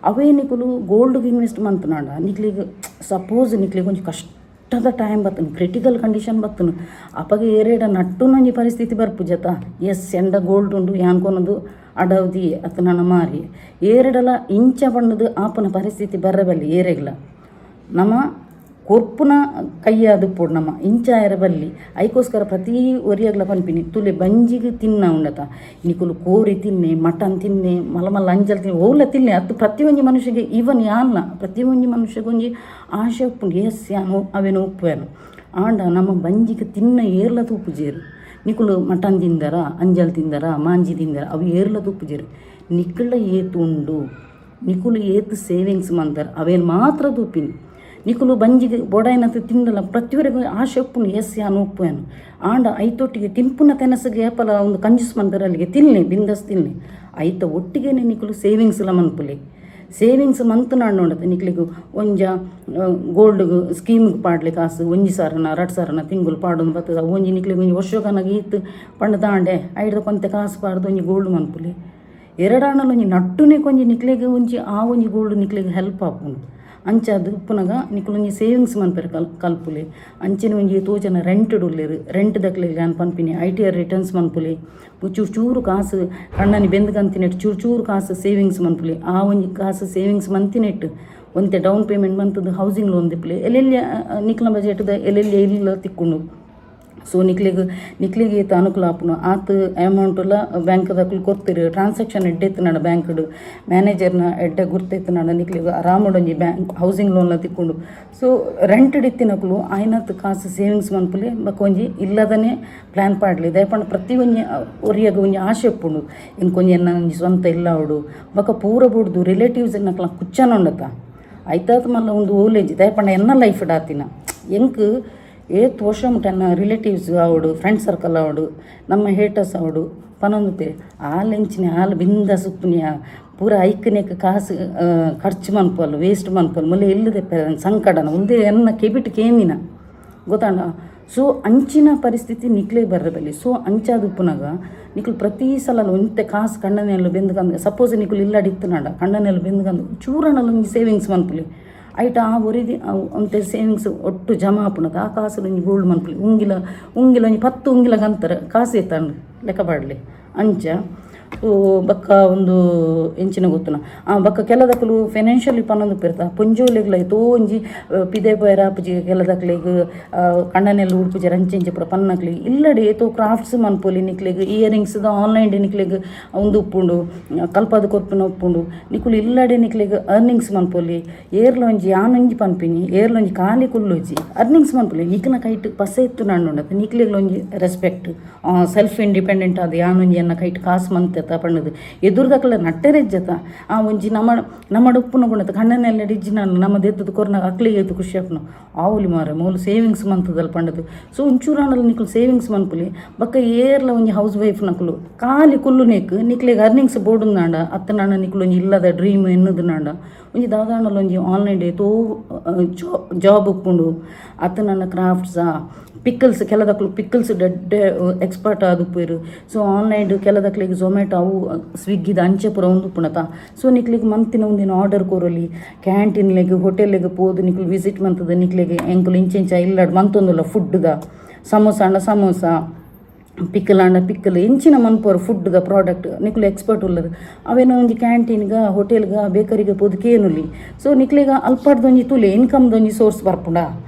ಅವೇ ನಿಕುಲು ಗೋಲ್ಡ್ಗೆ ಇನ್ವೆಸ್ಟ್ ಮಂತನಾಡ ನಿಕ್ಲಿಗೆ ಸಪೋಸ್ ನಿಕ್ಲಿಗೆ ಒಂಜಿ ಕಷ್ಟದ ಟೈಮ್ ಬರ್ತನು ಕ್ರಿಟಿಕಲ್ ಕಂಡೀಷನ್ ಬರ್ತನು ಅಪ್ಪಗೆ ಏರೇಡ ನಟ್ಟು ನಂಜಿ ಪರಿಸ್ಥಿತಿ ಬರ್ಪುಜತ ಎಸ್ ಎಂಡ ಗೋಲ್ಡ್ ಉಂಡು ಯಾನ್ಕೊನದು ಅಡವ್ದಿ ಅತ್ತ ನನ್ನ ಮಾರಿ ಏರೆಡಲ ಇಂಚ ಬಣ್ಣದು ಆಪನ ಪರಿಸ್ಥಿತಿ ಬರಬಲ್ಲಿ ಏರೆಗ್ಲ ನಮ್ಮ ಕೊರ್ಪುನ ಕೈಯಾದು ಪೋಡು ನಮ್ಮ ಇಂಚ ಎರಬಲ್ಲಿ ಐಕೋಸ್ಕರ ಪ್ರತಿ ಒರಿಯಾಗ್ಲ ಪನ್ಪಿನಿ ತುಲೆ ಬಂಜಿಗೆ ತಿನ್ನ ಉಂಡತ ನಿಕುಲು ಕೋರಿ ತಿನ್ನೆ ಮಟನ್ ತಿನ್ನೆ ಮಲಮಲ್ಲ ಅಂಜಲ್ ತಿನ್ನೆ ಓಲ ತಿನ್ನೆ ಅದು ಪ್ರತಿಯೊಂದು ಮನುಷ್ಯಗೆ ಇವನ್ ಯಾನ್ಲ ಪ್ರತಿಯೊಂದು ಮನುಷ್ಯಗೊಂಜಿ ಆಶೆ ಉಪ್ಪುಂಡು ಎಸ್ ಯಾನು ಅವೇನು ಉಪ್ಪೇನು ಆಂಡ ನಮ್ಮ ಬಂಜಿಗೆ ತಿನ್ನ ಏರ್ಲ ತೂಪುಜೇರು ನಿಕುಲು ಮಟನ್ ತಿಂದರ ಅಂಜಲ್ ತಿಂದರ ಮಾಂಜಿ ತಿಂದರ ಅವು ಏರ್ಲ ತೂಪುಜೇರು ನಿಕ್ಕಳ ಏತು ಉಂಡು ನಿಕುಲು ಏತು ಸೇವಿಂಗ್ಸ್ ಮಂತಾರ ಅವೇನು ಮಾತ್ರ ತೂಪಿನಿ ನಿಕುಲು ಬಂಜಿಗೆ ಬೊಡಾಯಿನಂತ ತಿನ್ನಲ್ಲ ಪ್ರತಿಯೊರಿಗೂ ಆಶೆ ಉಪ್ಪುನು ಎಸ್ ಯಾನು ಉಪ್ಪೇನು ಆಂಡ ಐತೊಟ್ಟಿಗೆ ತಿಂಪುನ ತೆನಸಿಗೆ ಏಪಲ ಒಂದು ಕಂಜೂಸ್ ಮಂದರಲ್ಲಿಗೆ ತಿನ್ನಿ ಬಿಂದಸ್ ತಿನ್ನಿ ಐತ ಒಟ್ಟಿಗೆನೆ ನಿಕುಲು ಸೇವಿಂಗ್ಸ್ಲ ಮನ್ಪುಲಿ ಸೇವಿಂಗ್ಸ್ ಮಂತನಾಡು ನೋಡತ್ತೆ ನಿಕ್ಲಿಗೂ ಒಂಜ ಗೋಲ್ಡ್ಗೆ ಸ್ಕೀಮ್ಗೆ ಪಾಡ್ಲಿ ಕಾಸು ಒಂಜಿ ಸಾರನ 2 ಸಾರನ ತಿಂಗಳು ಪಾಡೋದು ಬರ್ತದ ಒಂಜಿ ನಿಕ್ಲಿಗೆ ಒಂಜಿ ವರ್ಷಗನಾಗ ಈತು ಪಂಡ ದಾಂಡೆ ಐಡ್ದ ಕೊಂತೆ ಕಾಸು ಪಾಡ್ದು ಒಂಜಿ ಗೋಲ್ಡ್ ಮನ್ಪುಲಿ ಎರಡಾಣಲು ಒಂಜಿ ನಟ್ಟುನೆ ಕೊಂಜಿ ನಿಕ್ಲಿಗೆ ಒಂಜಿ ಆ ಒಂಜಿ ಗೋಲ್ಡ್ ನಿಕ್ಲಿಗೆ ಹೆಲ್ಪ್ ಆಪುಂಡು ಅಂಚಾದ ಪುನಗ ನಿಕುಲೊಂಜಿ ಸೇವಿಂಗ್ಸ್ ಮನ್ಪೆರ್ ಕಲ್ಪುಲೆ ಅಂಚಿನ ಒಂಜಿ ತೋಜನ ರೆಂಟ್ಡ್ ಉಲ್ಲೆರ್ ರೆಂಟ್ ದಕ್ಲೆ ನಾನು ಪನ್ಪಿನಿ ITR ರಿಟರ್ನ್ಸ್ ಮನ್ಪುಲೆ ಚೂರು ಚೂರು ಕಾಸು ಕಣ್ಣನಿ ಬೆಂದ್ಕಂತಿನೆಟ್ಟು ಚೂರು ಚೂರು ಕಾಸು ಸೇವಿಂಗ್ಸ್ ಮನ್ಪುಲೆ ಆ ಒಂಜಿ ಕಾಸು ಸೇವಿಂಗ್ಸ್ ಮಂತಿನೆಟ್ಟು ಒಂತೆ ಡೌನ್ ಪೇಮೆಂಟ್ ಮಂತದ್ದು ಹೌಸಿಂಗ್ ಲೋನ್ ದಿಪ್ಪಲೆ ಎಲ್ಲೆಲ್ಲಿ ನಿಕ್ಲ ಬಜೆಟ್ದ ಎಲ್ಲೆಲ್ಲಿ ಇಲ್ಲ ತಿಕ್ಕೊಂಡು ಸೊ ನಿಕ್ಲಿಗೆ ಅನುಕೂಲ ಆಪುನು ಆತ ಅಮೌಂಟುಲ ಬ್ಯಾಂಕ್ದಾಕುಲು ಕೊಡ್ತೀರಿ ಟ್ರಾನ್ಸಾಕ್ಷನ್ ಎಡ್ಡೆತ್ತನಾಡ ಬ್ಯಾಂಕ್ಡು ಮ್ಯಾನೇಜರ್ನ ಎಡ್ಡೆ ಗುರ್ತೈತನಾಡ ನಿಕ್ಲಿಗೆ ಆರಾಮಡೊಂಜಿ ಬ್ಯಾಂಕ್ ಹೌಸಿಂಗ್ ಲೋನ್ನ ತಿಕ್ಕೊಂಡು ಸೊ ರೆಂಟ್ ಇತ್ತಿನಕುಲು ಆಯ್ನತ್ತು ಕಾಸು ಸೇವಿಂಗ್ಸ್ ಮನ್ಪುಲೆ ಬಕ್ಕ ಒಂಜಿ ಇಲ್ಲದನೇ ಪ್ಲ್ಯಾನ್ ಪಾಡ್ಲಿ ದಯಪಂಡ ಪ್ರತಿ ಒಂಜಿ ಒರಿಯಾಗ ಒಂಜಿ ಆಸೆ ಉಪ್ಪುಂಡು ಇಂಕೊಂಜಿ ಎನ್ನ ಒಂಜಿ ಸ್ವಂತ ಇಲ್ಲ ಅವಡು ಬಕ್ಕ ಪೂರ ಬುಡ್ದು ರಿಲೇಟಿವ್ಸ್ ನಕ್ಲ ಕುಚ್ಚನೊಂಡತ ಐತಾತ ಮಲ್ಲ ಒಂದು ಓಲೇಜ್ ದಯಪಂಡ ಎನ್ನ ಲೈಫ್ ಡಾತಿನ ಎಂಕ್ ಏತ್ ವರ್ಷ ಮುಟ್ಟನ್ನ ರಿಲೇಟಿವ್ಸ್ ಅವಡು ಫ್ರೆಂಡ್ ಸರ್ಕಲ್ ಅವಡು ನಮ್ಮ ಹೇಟರ್ಸ್ ಅವಡು ಪನೊಂದುತೆ ಹಾಲೆಂಚಿನ ಹಾಲು ಬಿಂದ ಸುಪ್ಪುನಿಯ ಪೂರ ಐಕ್ಕನೇಕ ಕಾಸು ಖರ್ಚು ಮನ್ಪಲ್ ವೇಸ್ಟ್ ಮನ್ಪಲ್ ಮೊಲೆ ಇಲ್ಲದೆ ಸಂಕಟನ ಒಂದೇ ಎನ್ನ ಕೆಬಿಟ್ ಕೇಂದಿನ ಗೊತ್ತಾಂಡ ಸೊ ಅಂಚಿನ ಪರಿಸ್ಥಿತಿ ನಿಕ್ಲೇ ಬರಬಲ್ಲಿ ಸೊ ಅಂಚಾದ ಉಪ್ಪುನಾಗ ನಿಕ್ಲು ಪ್ರತಿ ಸಲ ಒಂತೆ ಕಾಸು ಕಣ್ಣನೆಲ್ಲ ಬೆಂದ್ಕಂದು ಸಪೋಸ್ ನಿಕ್ಲು ಇಲ್ಲಡಿತ್ತು ನಾಡ ಕಣ್ಣನೆಲ್ಲ ಬೆಂದ್ಕಂದು ಚೂರನಲ್ಲಿ ಒಂಜಿ ಸೇವಿಂಗ್ಸ್ ಮನ್ಪುಲಿ ಐಟ ಆ ಒರಿದಿ ಒಂತೆ ಸೇವಿಂಗ್ಸ್ ಒಟ್ಟು ಜಮಾ ಆಪುನದ ಆ ಕಾಸು ಒಂಜಿ ಗೋಲ್ಡ್ ಮನ್ಪುಲಿ ಉಂಗಿಲ ಒಂಜಿ 10 ಉಂಗಿಲ ಗಂತರ ಕಾಸು ಎತ್ತಂಡು ಲೆಕ್ಕ ಪಾಡಲಿ ಅಂಚ ಬಕ್ಕ ಒಂದು ಎಂಚಿನ ಗೊತ್ತುನ ಬಕ್ಕ ಕೆಲದಕ್ಕಲು ಫೈನಾನ್ಷಿಯಲಿ ಪನ್ನೊಂದು ಪೆರ್ತ ಪೊಂಜೋಲೆಗ್ಲ ತೋ ಒಂಜಿ ಪಿದೆ ಪೈರ ಅಪ್ಪಜಿ ಕೆಲದಕ್ಲೆಗ್ ಕಣ್ಣನೆಲ್ಲ ಉಡ್ಪುಜಿ ರಂಚೆಂಚೆ ಪುರ ಪನ್ನಕ್ಲಿ ಇಲ್ಲಡೆ ತೋ ಕ್ರಾಫ್ಟ್ಸ್ ಮನ್ಪೊಲಿ ನಿಕ್ಲೆಗ್ ಇಯರಿಂಗ್ಸ್ದ ಆನ್ಲೈನ್ ನಿಕ್ಲೆಗ್ ಒಂದು ಉಪ್ಪುಂಡು ಕಲ್ಪದ ಕೊರ್ಪಿನ ಉಪ್ಪುಂಡು ನಿಕುಲು ಇಲ್ಲಡೆ ನಿಕ್ಲೆಗ್ ಅರ್ನಿಂಗ್ಸ್ ಮನ್ಪೊಲಿ ಏರ್ಲೊಂಜಿ ಆನೊಂಜಿ ಪನ್ಪಿನಿ ಏರ್ಲೊಂಜಿ ಖಾಲಿ ಕುಲ್ಲೊಜಿ ಅರ್ನಿಂಗ್ಸ್ ಮನ್ಪೊಲಿ ನಿಕ್ನ ಕೈಟ್ ಪಸೆ ಇತ್ತು ನಾಂಡುಂಡತ ನಿಕ್ಲೆಗ್ಲೊಂಜಿ ರೆಸ್ಪೆಕ್ಟ್ ಸೆಲ್ಫ್ ಇಂಡಿಪೆಂಡೆಂಟ್ ಆದ ಯಾನೊಂಜಿ ಎನ್ನ ಕೈಟ್ ಕಾಸು ಮಂತ ಪಣ್ಣದು ಎದುರ್ದಕ್ಕಲ್ಲ ನಟ್ಟೆರೆಜ್ಜತ ಒಂಜಿ ನಮ್ಮ ಉಪ್ಪುನ ಗುಣತ ಕಣ್ಣನೆಲ್ಲ ಡಿಜ್ಜಿ ನಾನು ನಮ್ಮ ದೆತ್ತದ ಕೊರ್ನಾಗ ಅಕ್ಲಿಗೆ ಆಯ್ತು ಖುಷಿ ಆಪ್ನು ಆವುಲಿ ಮಾರ ಮೂಲು ಸೇವಿಂಗ್ಸ್ ಮಂತದಲ್ಲಿ ಪಂಡದು ಸೊ ಒಂಚೂರಾಣಲ್ಲಿ ನಿಕ್ಲು ಸೇವಿಂಗ್ಸ್ ಮನ್ಪುಲಿ ಬಕ್ಕ ಏರ್ಲ ಒಂಜಿ ಹೌಸ್ ವೈಫ್ ನಕ್ಲು ಖಾಲಿ ಕುಲ್ಲು ನಿಕ್ಲೆಗೆ ಅರ್ನಿಂಗ್ಸ್ ಬೋರ್ಡು ನಾಂಡ ಅತ್ತ ನಾಂಡ ನಿಕ್ಲು ಒಂಜಿ ಇಲ್ಲದ ಡ್ರೀಮ್ ಎನ್ನದು ನಾಂಡ ಒಂಜಿ ದಾದಾಂಡಲ್ಲಿ ಒಂಜಿ ಆನ್ಲೈನ್ ಡೇ ತೋ ಜಾಬ್ ಉಪ್ಪುಂಡು ಅತ್ತ ನನ್ನ ಕ್ರಾಫ್ಟ್ಸಾ ಪಿಕ್ಕಲ್ಸ್ ಕೆಲದಕ್ಲು ಪಿಕ್ಕಲ್ಸ್ ಡೆಡ್ಡೆ ಎಕ್ಸ್ಪರ್ಟ್ ಆದುಪ್ಪೇರು ಸೊ ಆನ್ಲೈನ್ ಕೆಲದಕ್ಲಿಗೆ ಝೊಮ್ಯಾಟೊ ಅವು ಸ್ವಿಗ್ಗಿದ ಅಂಚೆ ಪೂರ ಒಂದು ಪುಣತ ಸೊ ನಿಕ್ಲಿಗೆ ಮಂತಿನ ಒಂದಿನ ಆರ್ಡರ್ ಕೊರಲಿ ಕ್ಯಾಂಟೀನ್ಲೆಗೆ ಹೋಟೆಲ್ಲೆಗೆ ಪೋದು ನಿಕ್ಲು ವಿಸಿಟ್ ಮಂತದ ನಿಕ್ಲಿಗೆ ಎಂಕುಲು ಇಂಚೆಂಚ ಇಲ್ಲಾಡ್ ಮಂತೊಂದುಲ್ಲ ಫುಡ್ದ ಸಮೋಸ ಅಂಡ ಸಮೋಸ ಪಿಕ್ಕಲ್ ಅಂಡ ಪಿಕ್ಕಲ್ ಎಂಚಿನ ಮನ್ಪೋರು ಫುಡ್ದ ಪ್ರಾಡಕ್ಟ್ ನಿಕ್ಲು ಎಕ್ಸ್ಪರ್ಟ್ ಉಳ್ಳದು ಅವೇನೋ ಒಂಜಿ ಕ್ಯಾಂಟೀನ್ಗ ಹೋಟೆಲ್ಗ ಬೇಕರಿಗೆ ಪೋದಕೇನುಲಿ ಸೊ ನಿಕ್ಲಿಗ ಅಲ್ಪಾಡ್ದೊಂಜಿ ತುಲೆ ಇನ್ಕಮ್ದೊಂಜಿ ಸೋರ್ಸ್ ಬರ್ಪುಂಡ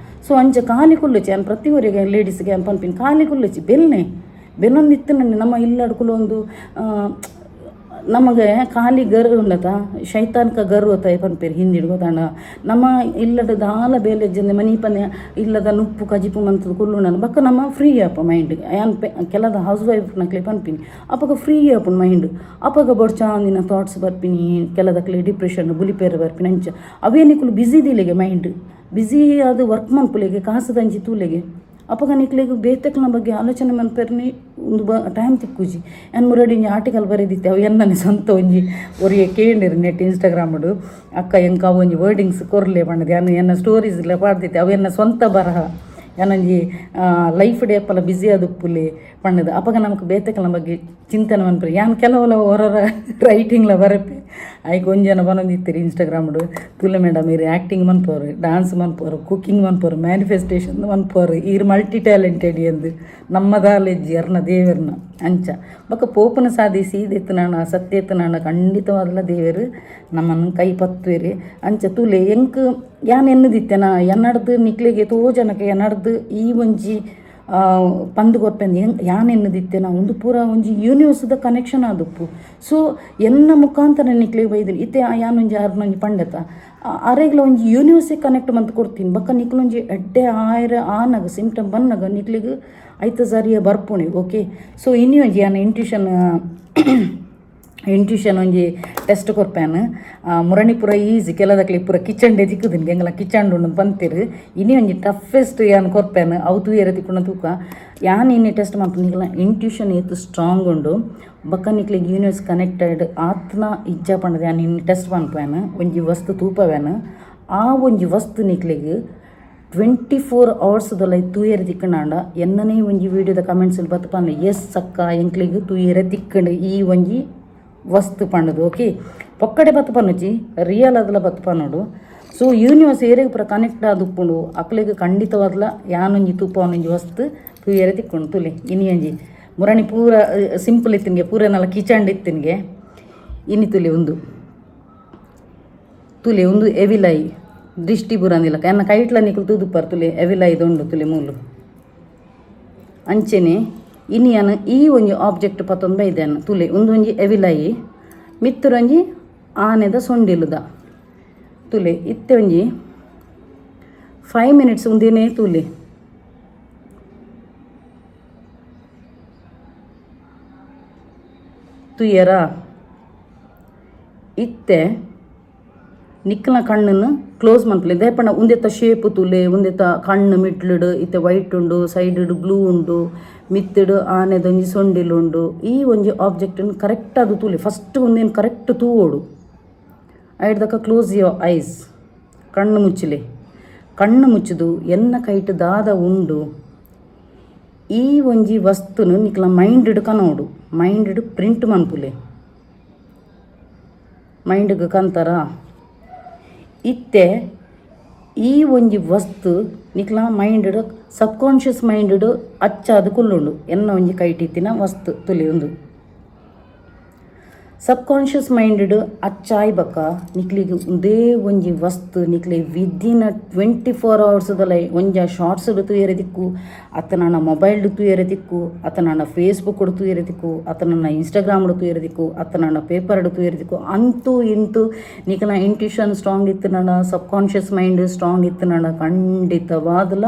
ಸೊ ಅಂಚ ಖಾಲಿ ಕುಲ್ಲುಚಿ ಅನ್ ಪ್ರತಿವರಿಗೆ ಲೇಡೀಸ್ಗೆ ಅನ್ ಪನ್ಪಿನ ಖಾಲಿ ಕುಲ್ಲುಚಿ ಬೆಲ್ಲೊಂದು ಇತ್ತು ನನ್ನ ನಮ್ಮ ಇಲ್ಲಡ್ಕುಲು ಒಂದು ನಮಗೆ ಖಾಲಿ ಗರು ಉಂಡತ ಶೈತಾನ್ಕ ಗರು ಅತ್ತ ಪನ್ಪೇರು ಹಿಂದಿಡು ಗೊತ್ತಾಂಡ ನಮ್ಮ ಇಲ್ಲದ ದಾಲ ಬೇಲೆ ಜನ ಮನಿ ಪನ್ಯ ಇಲ್ಲದ ನುಪ್ಪು ಕಜಿಪು ಮಂತದ ಕುಲ್ಲುಂಡ ಬಕ್ಕ ನಮ್ಮ ಫ್ರೀ ಆಪ ಮೈಂಡ್ ಯಾನ್ ಕೆಲದ ಹೌಸ್ ವೈಫ್ ನಕ್ಲೆ ಪನ್ಪಿನಿ ಅಪ್ಪಗ ಫ್ರೀ ಆಪುನ್ ಮೈಂಡ್ ಅಪ್ಪಗ ಬೊಡ್ಚಾಂದಿನ ಥಾಟ್ಸ್ ಬರ್ಪಿನಿ ಕೆಲದಕ್ಲೆ ಡಿಪ್ರೆಷನ್ ಬುಲಿಪೇರ ಬರ್ಪಿನಿ ಅಂಚ ಅವೇನಿಕುಲು ಬ್ಯುಸಿ ದಿಲೆಗೆ ಮೈಂಡ್ ಬ್ಯುಸಿ ಅದು ವರ್ಕ್ ಮನ್ಪುಲೆಗೆ ಕಾಸದಂಜಿ ತೂಲೆಗೆ ಅಪ್ಪಗ ನಿಕ್ಲೆಗೆ ಬೇತಕ್ನ ಬಗ್ಗೆ ಆಲೋಚನೆ ಮನ್ಪೇರ್ನಿ ಒಂದು ಟೈಮ್ ತಿಕ್ಕುಜಿ ಏನು ಮುರಡಿ ಒಂಜಿ ಆರ್ಟಿಕಲ್ ಬರೆದಿತ್ತೆ ಅವು ಎನ್ನನೆ ಸ್ವಂತ ಒಂಜಿ ಒರಿಗೆ ಕೇಳಿರಿ ನೆಟ್ ಇನ್ಸ್ಟಾಗ್ರಾಮಡು ಅಕ್ಕ ಎಂಕ ಅವು ಒಂಜಿ ವರ್ಡಿಂಗ್ಸ್ ಕೊರ್ಲೆ ಬಣ್ಣದು ಎನ್ನ ಸ್ಟೋರೀಸ್ ಇಲ್ಲ ಪಾಡ್ದಿತ್ತೆ ಅವು ಎನ್ನ ಸ್ವಂತ ಬರಹ ಏನಂಜಿ ಲೈಫ್ ಡೇ ಅಪ್ಪಲ್ಲ ಬ್ಯುಸಿ ಆದುಪ್ಪುಲೆ ಪಣ್ಣದು ಅಪ್ಪಗ ನಮಗೆ ಬೇತಕಲ ಬಗ್ಗೆ ಚಿಂತನೆ ಮನ್ಪುರಿ ಯಾನ್ ಕೆಲವಲ್ಲ ಹೊರರ ರೈಟಿಂಗ್ಲ ಬರಪೆ ಆಯ್ಕೆ ಒಂಜನ ಬಂದಿತ್ತೀರಿ ಇನ್ಸ್ಟಾಗ್ರಾಮ್ಡು ತುಲೆ ಮೇಡಮ್ ಇರು ಆ್ಯಕ್ಟಿಂಗ್ ಮನ್ಪೋರು ಡ್ಯಾನ್ಸ್ ಮನ್ಪೋರು ಕುಕ್ಕಿಂಗ್ ಮನ್ಪೋರು ಮ್ಯಾನಿಫೆಸ್ಟೇಷನ್ ಮನ್ಪೋರು ಇರು ಮಲ್ಟಿ ಟ್ಯಾಲೆಂಟೆಡ್ ಎಂದು ನಮ್ಮದಾಲೆಜ್ಜಿ ಅರ್ನ ದೇವರನ್ನ ಅಂಚ ಬೊಕ್ಕ ಪೋಪನ ಸಾಧಿಸಿ ಇದೆತ್ತನಾಣ ಸತ್ಯೆತ್ತನಾಣ ಖಂಡಿತವಾದಲ್ಲ ದೇವರು ನಮ್ಮನ್ನು ಕೈ ಪತ್ತುವೆರಿ ಅಂಚ ತುಲೆ ಎಂಕ್ ಯಾನ್ ಎನ್ನದಿತ್ತೆನ ಎನ್ನಡ್ದು ನಿಕ್ಲಿಗೆ ತೋ ಜನಕ್ಕೆ ಎನ್ನಡ್ದು ಈ ಒಂಜಿ ಪಂದು ಕೊರ್ಪೆಂದು ಯಾನ್ ಎನ್ನದಿತ್ತೆನ ಒಂದು ಪೂರ ಒಂಜಿ ಯೂನಿವರ್ಸ್ದ ಕನೆಕ್ಷನ್ ಆದುಪ್ಪು ಸೊ ಎನ್ನ ಮುಖಾಂತರ ನಿಕ್ಲಿಗೆ ಬೈದಿನಿ ಇತ್ತೆ ಯಾನೊಂಜಿ ಆರ್ನೊಂಜಿ ಪಂಡತ ಅರೆಗ್ಲ ಒಂಜಿ ಯೂನಿವರ್ಸಿಗೆ ಕನೆಕ್ಟ್ ಮಂತ್ ಕೊಡ್ತೀನಿ ಬಕ್ಕ ನಿಕ್ಲೊಂಜಿ ಎಡ್ಡೆ ಆಯ್ರ ಆನಗ ಸಿಂಪ್ಟಮ್ ಬನ್ನಗ ನಿಕ್ಲಿಗೆ ಐತ ಸರಿಯ ಬರ್ಪುಣಿ ಓಕೆ ಸೊ ಇನ್ನಿ ಒಂಜಿ ಯಾನ ಇಂಟ್ಯೂಷನ್ ಒಂಜಿ ಟೆಸ್ಟ್ ಕೊರ್ಪ್ಯಾನು ಮುರಣಿಪುರ ಈಸಿ ಕೆಲದಕ್ಲಿ ಪೂರ ಕಿಚಂಡೆ ದಿಕ್ಕುದಿನ್ಗೆ ಎಂಗಲ ಕಿಚಂಡು ಉಂಡು ಬಂತಿರು ಇನ್ನಿ ಒಂಜಿ ಟಫೆಸ್ಟ್ ಯಾನ್ ಕೊರ್ಪ್ಯಾನು ಅವು ತೂಯೆರೆ ತಿಕ್ಕುಂಡ ತೂಕ ಯಾನ್ ಇನ್ನಿ ಟೆಸ್ಟ್ ಮಾಡ್ಪುನಿಗ್ಲ ಇಂಟ್ಯೂಷನ್ ಏತು ಸ್ಟ್ರಾಂಗ್ ಉಂಡು ಬಕ್ಕ ನಿಕ್ಲಿಗೆ ಯೂನಿವರ್ಸ್ ಕನೆಕ್ಟೆಡ್ ಆತ್ನ ಇಜ್ಜ ಪಂಡದ ಯಾನ್ ಇನ್ನಿ ಟೆಸ್ಟ್ ಮನ್ಪುವ್ಯಾನು ಒಂಜಿ ವಸ್ತು ತೂಪವ್ಯಾನು ಆ ಒಂಜಿ ವಸ್ತು ನಿಕ್ಲಿಗೆ 24 hours ತೂಯೆರೆ ತಿಕ್ಕಂಡ ಎನ್ನನೇ ಒಂಜಿ ವೀಡಿಯೋದ ಕಮೆಂಟ್ಸಲ್ಲಿ ಬತ್ತಪಂಡ ಎಸ್ ಅಕ್ಕ ಎಂಕ್ಲಿಗೆ ತೂಯೆರೆ ತಿಕ್ಕಂಡು ಈ ಒಂಜಿ ವಸ್ತು ಪಂಡದು ಓಕೆ ಪೊಕ್ಕಡೆ ಬತ್ತಪನ್ನುಜಿ ರಿಯಲ್ ಅದಲ ಬತ್ತಪನ್ನೋಡು ಸೊ ಯೂನಿವರ್ಸ್ ಏರೆಗೆ ಪೂರ ಕನೆಕ್ಟ್ ಆದುಪ್ಪುಂಡು ಅಕ್ಲೆಗ್ ಖಂಡಿತವಾದ್ಲ ಯಾನೊಂಜಿ ತೂಪ ಒಂಜಿ ವಸ್ತು ತೂಯರೆ ತಿಕ್ಕೊಂಡು ತುಲೆ ಇನಿ ಒಂಜಿ ಮುರಣಿ ಪೂರ ಸಿಂಪಲ್ ಇತ್ತಿನ್ಗೆ ಪೂರ ನಲ್ಲ ಕಿಚಂಡ್ ಇತ್ತಿನ್ಗೆ ಇನಿ ತುಲೆ ಒಂದು ಎವಿಲಾಯಿ ದೃಷ್ಟಿ ಬುರಂದಿಲ್ಲ ಎನ್ನ ಕೈಟ್ಲ ನಿಕಲು ತೂದುಪ್ಪರ್ ತುಲೆ ಎವಿಲಾಯಿದೊಂಡು ತುಲೆ ಮೂಲು ಅಂಚೆನೆ ಇನಿಯನ್ ಈ ಒಂಜಿ ಆಬ್ಜೆಕ್ಟ್ ಪತ್ತೊಂದು ಬೈದೆನ್ ತುಲೆ ಒಂದೊಂಜಿ ಎವಿಲಾಯಿ ಮಿತ್ತರೊಂಜಿ ಆನೆದ ಸೊಂಡಿಲುದ ತುಲೆ ಇತ್ತೆ ಒಂಜಿ 5 minutes ಒಂದೇನೇ ತುಲೆ ತುಯರ ಇತ್ತೆ ನಿಕ್ಕಲ ಕಣ್ಣನ್ನು ಕ್ಲೋಸ್ ಮನ್ಪಲೆ ದೇಪಣ್ಣ ಉಂದೆತ್ತ ಶೇಪ್ ತುಲೆ ಉಂದೆತ್ತ ಕಣ್ಣು ಮಿಟ್ಲುಡು ಇತ್ತೆ ವೈಟ್ ಉಂಡು ಸೈಡ್ ಬ್ಲೂ ಉಂಡು ಮಿತ್ತಡು ಆನೆದೊಂಜಿ ಸೊಂಡಿಲು ಉಂಡು ಈ ಒಂಜಿ ಆಬ್ಜೆಕ್ಟನ್ನು ಕರೆಕ್ಟ್ ಅದು ತುಲೆ ಫಸ್ಟ್ ಒಂದೇನು ಕರೆಕ್ಟ್ ತೂವೋಡು ಐಡ್ದಕ್ಕ ಕ್ಲೋಸ್ ಯುವರ್ ಐಸ್ ಕಣ್ಣು ಮುಚ್ಚಲೆ ಕಣ್ಣು ಮುಚ್ಚುದು ಎನ್ನ ಕೈಟ್ ದಾದ ಉಂಡು ಈ ಒಂಜಿ ವಸ್ತುನು ನಿಕ್ಲ ಮೈಂಡ್ ಕನೋಡು ಮೈಂಡ್ ಪ್ರಿಂಟ್ ಮನ್ಪುಲೆ ಮೈಂಡ್ಗೆ ಕಂತರ ಇತ್ತೆ ಈ ಒಂಜಿ ವಸ್ತು ನಿಕ್ಲ ಮೈಂಡ್ ಸಬ್ಕಾನ್ಷಿಯಸ್ ಮೈಂಡ್ ಅಚ್ಚಾದ ಕುಲ್ಲುಂಡು ಎನ್ನ ಒಂಜಿ ಕೈಟಿತ್ತಿನ ವಸ್ತು ತುಲಿ ಒಂದು ಸಬ್ಕಾನ್ಷಿಯಸ್ ಮೈಂಡ್ ಅಚ್ಚಾಯ್ ಬಕ್ಕ ನಿಕ್ಲಿಗೆ ಒಂದೇ ಒಂಜಿ ವಸ್ತು ನಿಕ್ಲೆ ವಿದಿನ್ 24 hours ಒಂಜ ಶಾರ್ಟ್ಸ್ ತೂಯರೆ ದಿಕ್ಕು ಅತ್ತ ಮೊಬೈಲ್ ತೂಯರೆ ದಿಕ್ಕು ಅತ್ತ ಫೇಸ್ಬುಕ್ ತೂಯರೆ ದಿಕ್ಕು ಅತ್ತ ಇನ್ಸ್ಟಾಗ್ರಾಮ್ ತೂಯರೆ ದಿಕ್ಕು ಅತ್ತ ಪೇಪರ್ ತೂಯರೆ ದಿಕ್ಕು ಅಂತೂ ಇಂತೂ ನಿಕ್ಲ ಇಂಟ್ಯೂಷನ್ ಸ್ಟ್ರಾಂಗ್ ಇತ್ತು ಸಬ್ಕಾನ್ಷಿಯಸ್ ಮೈಂಡ್ ಸ್ಟ್ರಾಂಗ್ ಇತ್ತು ಖಂಡಿತವಾದಲ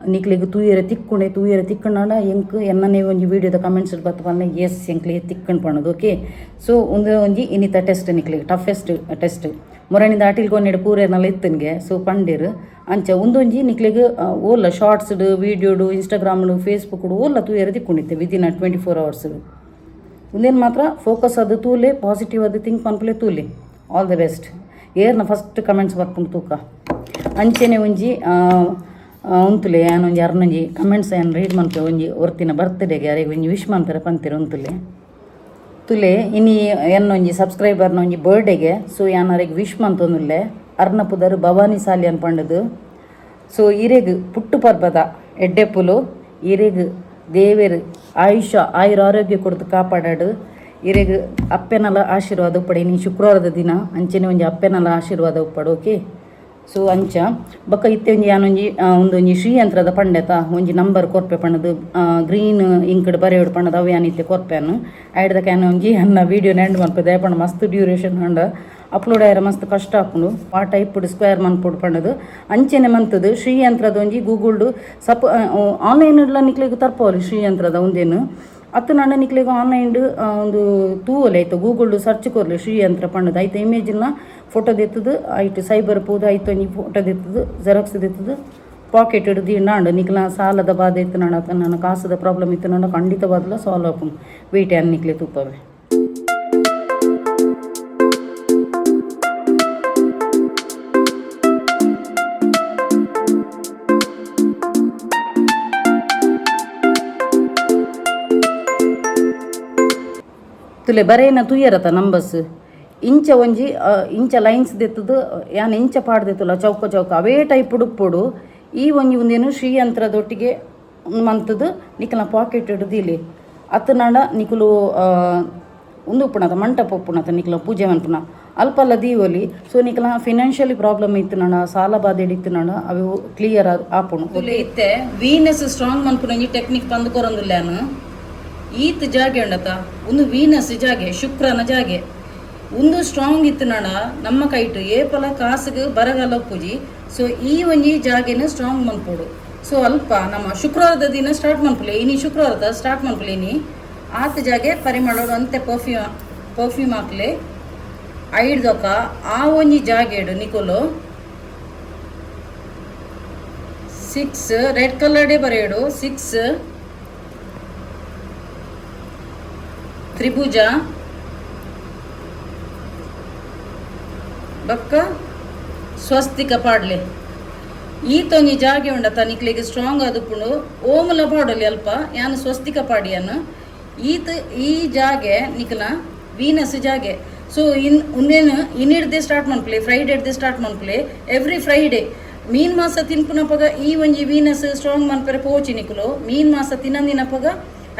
ನಿಕ್ಲಿಗೆ ತೂಯರೆ ತಿಕ್ಕಂಡ ಎಂಕ್ ಎನ್ನನೇ ಒಂಜಿ ವೀಡಿಯೋದ ಕಮೆಂಟ್ಸ್ ಬತ್ತು ಪಂಡ ಎಸ್ ಎಂಕ್ಲಿಗೆ ತಿಕ್ಕಂಡು ಪಣ್ಣದು ಓಕೆ ಸೊ ಒಂಜಿ ಇನ್ನಿತ ಟೆಸ್ಟ್ ನಿಕ್ಲಿಗೆ ಟಫೆಸ್ಟ್ ಟೆಸ್ಟ್ ಮೊರಣಿದ ಆಟಿಲ್ಗೊಂಡು ಪೂರೇನಲ್ಲ ಇತ್ತನ್ಗೆ ಸೊ ಪಂಡೇರು ಅಂಚ ಒಂದೊಂಜಿ ನಿಕ್ಲಿಗೆ ಓಲ್ಲ ಶಾರ್ಟ್ಸ್ಡು ವೀಡಿಯೋಡು ಇನ್ಸ್ಟಾಗ್ರಾಮ್ಡು ಫೇಸ್ಬುಕ್ಡು ಓಲ್ಲ ತೂಯರೆ ತಿಕ್ಕೊಂಡಿತ್ತೆ ವಿದಿನ್ 24 hours ಒಂದೇನು ಮಾತ್ರ ಫೋಕಸ್ ಅದು ತೂಲೆ ಪಾಸಿಟಿವ್ ಅದು ಥಿಂಕ್ ಪನ್ಪುಲೆ ತೂಲೆ ಆಲ್ ದ ಬೆಸ್ಟ್ ಏರ್ನ ಫಸ್ಟ್ ಕಮೆಂಟ್ಸ್ ಬರ್ಪುಂಡು ತೂಕ ಅಂಚೆನೆ ಒಂಜಿ ಉಂತುಲೆ ಏನೊಂಜಿ ಅರ್ನೊಂಜಿ ಕಮೆಂಟ್ಸ್ ಏನು ರೀಡ್ ಮನ್ಪೆ ಒಂಜಿ ಒರ್ತಿನ ಬರ್ತ್ಡೇಗೆ ಯಾರಿಗೆ ಒಂಜಿ ವಿಶ್ ಮನ್ಪರೆ ಪಂತಿರ ತುಲೆ ಇನಿ ಎನ್ನೊಂಜಿ ಸಬ್ಸ್ಕ್ರೈಬರ್ನ ಒಂಜಿ ಬರ್ಡೇಗೆ ಸೊ ಯಾನರಿಗೆ ವಿಶ್ ಮಂತೊಂದುಲ್ಲೆ ಅರ್ನಪುದರು ಭವಾನಿ ಸಾಲಿ ಅನ್ಪಂಡದು ಸೊ ಇರೆಗ್ ಪುಟ್ಟು ಪರ್ಬದ ಎಡ್ಡೆಪ್ಪುಲು ಇರೆಗ್ ದೇವೇರು ಆಯುರ ಆರೋಗ್ಯ ಕೊಡ್ದು ಕಾಪಾಡಾಡು ಇರೆಗ್ ಅಪ್ಪೆನಲ ಆಶೀರ್ವಾದ ಉಪ್ಪಡೆ ಇನಿ ಶುಕ್ರವಾರದ ದಿನ ಅಂಚೆನೆ ಒಂಜಿ ಅಪ್ಪೆನಲ ಆಶೀರ್ವಾದ ಉಪ್ಪಡು ಓಕೆ ಸೊ ಅಂಚ ಬೊಕ್ಕ ಇತ್ತೆ ಒಂಜಿ ಯಾನೊಂಜಿ ಒಂದೊಂಜಿ ಶ್ರೀಯಂತ್ರದ ಪಂಡೆತ ಒಂಜಿ ನಂಬರ್ ಕೊರ್ಪೆ ಪಣ್ಣದು ಗ್ರೀನ್ ಇಂಕ್ಡ್ ಬರೆಯೋಡು ಪಣ್ಣದು ಅವು ಯಾನಿತ್ತೆ ಕೊರ್ಪೆನು ಐಡ್ದಕ್ಕ ಯಾನ ಒಂಜಿ ಅನ್ನ ವೀಡಿಯೋ ನೆಂಡ್ ಮನ್ಪೆ ದಯಪಂಡ ಮಸ್ತ್ ಡ್ಯೂರೇಷನ್ ಹಂಡ ಅಪ್ಲೋಡ್ ಆಯ್ರ ಮಸ್ತ್ ಕಷ್ಟ ಹಾಕೊಂಡು ಆ ಟೈಪ್ ಸ್ಕ್ವೇರ್ ಮನ್ಪುಡು ಪಣ್ಣದು ಅಂಚೆನೆ ಮಂತದು ಶ್ರೀಯಂತ್ರದ ಒಂಜಿ ಗೂಗಲ್ಡು ಆನ್ಲೈನ್ ನಿಕ್ಲಿಗೆ ತರ್ಪವಲ್ಲಿ ಶ್ರೀಯಂತ್ರದ ಒಂದೇನು ಅತ್ತು ನನ್ನ ನಿಕ್ಲಿಗೆ ಆನ್ಲೈನ್ ಒಂದು ತೂವಲೆ ಆಯ್ತು ಗೂಗಲ್ಡು ಸರ್ಚ್ ಕೊರ್ಲಿ ಶ್ರೀಯಂತ್ರ ಪಣ್ಣದು ಆಯ್ತು ಇಮೇಜಿನ ಫೋಟೋ ದೆತ್ತದು ಆಯ್ತು ಸೈಬರ್ ಪೋದು ಆಯ್ತು ಒಂಜಿ ಫೋಟೋ ದೆತ್ತದು ಜೆರಾಕ್ಸ್ ದೆತ್ತದು ಪಾಕೆಟ್ ಹಿಡ್ದು ನಾಂಡು ನಿಕ್ಲ ಸಾಲದ ಬಾಧೆ ಇತ್ತು ನಾಡು ಅತ್ತ ನನ್ನ ಕಾಸದ ಪ್ರಾಬ್ಲಮ್ ಇತ್ತು ನಾಡು ಖಂಡಿತವಾದ್ಲ ಸಾಲ್ವ್ ಆಪುಂಡು ವೆಯ್ಟ್ ಅನ್ ನಿಕ್ಲೆ ತೂಪವೆ ತುಲೆ ಬರೇನ ತೂಯರತ ನಂಬರ್ಸ್ ಇಂಚ ಒಂಜಿ ಇಂಚ ಲೈನ್ಸ್ ದೆತ್ತದು ಯಾನ್ ಇಂಚ ಪಾಡ್ದೆತ್ತಲ್ಲ ಚೌಕ ಅವೇ ಟೈಪ್ ಉಡುಪುಡು ಈ ಒಂಜಿ ಒಂದೇನು ಶ್ರೀಯಂತ್ರದೊಟ್ಟಿಗೆ ಮಂತದು ನಿಕಲ್ನ ಪಾಕೆಟ್ ಹಿಡ್ದಿಲಿ ಅತ್ತ ನಾಡ ನಿಕುಲು ಒಂದು ಉಪ್ಪುಣತ ಮಂಟಪ ಉಪ್ಪುಣತ ನಿಕಲ ಪೂಜೆ ಮನ್ಪುನ ಅಲ್ಪಲ್ಲ ದೀವೊಲಿ ಸೊ ನಿಕಲ ಫಿನಾನ್ಷಿಯಲಿ ಪ್ರಾಬ್ಲಮ್ ಇತ್ತು ನಾಡ ಸಾಲ ಬಾಧೆ ಇತ್ತು ನಾಡ ಅವು ಕ್ಲಿಯರ್ ಆಪುಣು ಇತ್ತೆ ವೀನೆಸ್ ಸ್ಟ್ರಾಂಗ್ ಮನ್ಪುನ ಈ ಟೆಕ್ನಿಕ್ ತಂದು ಕೊರೊಂದುಲ್ಲಾನು ಈತ್ ಜಾಗೆ ಉಂಡತ ಒಂದು ವೀನಸ್ ಜಾಗೆ ಶುಕ್ರನ ಜಾಗೆ ಒಂದು ಸ್ಟ್ರಾಂಗ್ ಇತ್ತು ನಾಡ ನಮ್ಮ ಕೈಟ್ ಏಪಲ ಕಾಸಿಗೆ ಬರಗಾಲ ಪೂಜಿ ಸೊ ಈ ಒಂಜಿ ಜಾಗೆನ ಸ್ಟ್ರಾಂಗ್ ಮನ್ಪೋಡು ಸೊ ಅಲ್ಪ ನಮ್ಮ ಶುಕ್ರವಾರದ ದಿನ ಸ್ಟಾರ್ಟ್ ಮನ್ಪುಲೆ ಇನಿ ಶುಕ್ರವಾರದ ಸ್ಟಾರ್ಟ್ ಮನ್ಪುಲೆ ಇನಿ ಆತ ಜಾಗೆ ಪರಿಮಳೋಡು ಅಂತೆ ಪರ್ಫ್ಯೂಮ್ ಹಾಕ್ಲೆ ಐಡ್ದೊಕ್ಕ ಆ ಒಂಜಿ ಜಾಗೆಡು ನಿಕೋಲು 6 ರೆಡ್ ಕಲರ್ಡೇ ಬರೆಯೋಡು 6 ತ್ರಿಭುಜ ಬಕ್ಕ ಸ್ವಸ್ತಿಕ ಪಾಡ್ಲೆ ಈತೊಂಜಿ ಜಾಗೆ ಉಂಡತ ನಿಕ್ಲಿಗೆ ಸ್ಟ್ರಾಂಗ್ ಆದುಪ್ಪುಂಡು ಓಮಲ ಪಾಡಲಿ ಅಲ್ಪ ಯಾನು ಸ್ವಸ್ತಿಕ ಪಾಡಿಯನು ಈ ಜಾಗೆ ನಿಕ್ಲ ವೀನಸ್ ಜಾಗೆ ಸೊ ಒಂದೇನು ಇನ್ನಿಡ್ದೆ ಸ್ಟಾರ್ಟ್ ಮಾಡ್ಕೊಳ್ಳಿ, ಫ್ರೈಡೇ ಹಿಡ್ದೆ ಸ್ಟಾರ್ಟ್ ಮಾಡ್ಕೊಳ್ಳಿ. ಎವ್ರಿ ಫ್ರೈಡೇ ಮೀನ್ ಮಾಸ ತಿನ್ಪುನಪಗ ಈ ಒಂಜಿ ವೀನಸ್ ಸ್ಟ್ರಾಂಗ್ ಮನ್ಪರೆ ಪೋಚಿ ನಿಕುಲು. ಮೀನ್ ಮಾಸ ತಿನ್ನಂದಿನಪಗ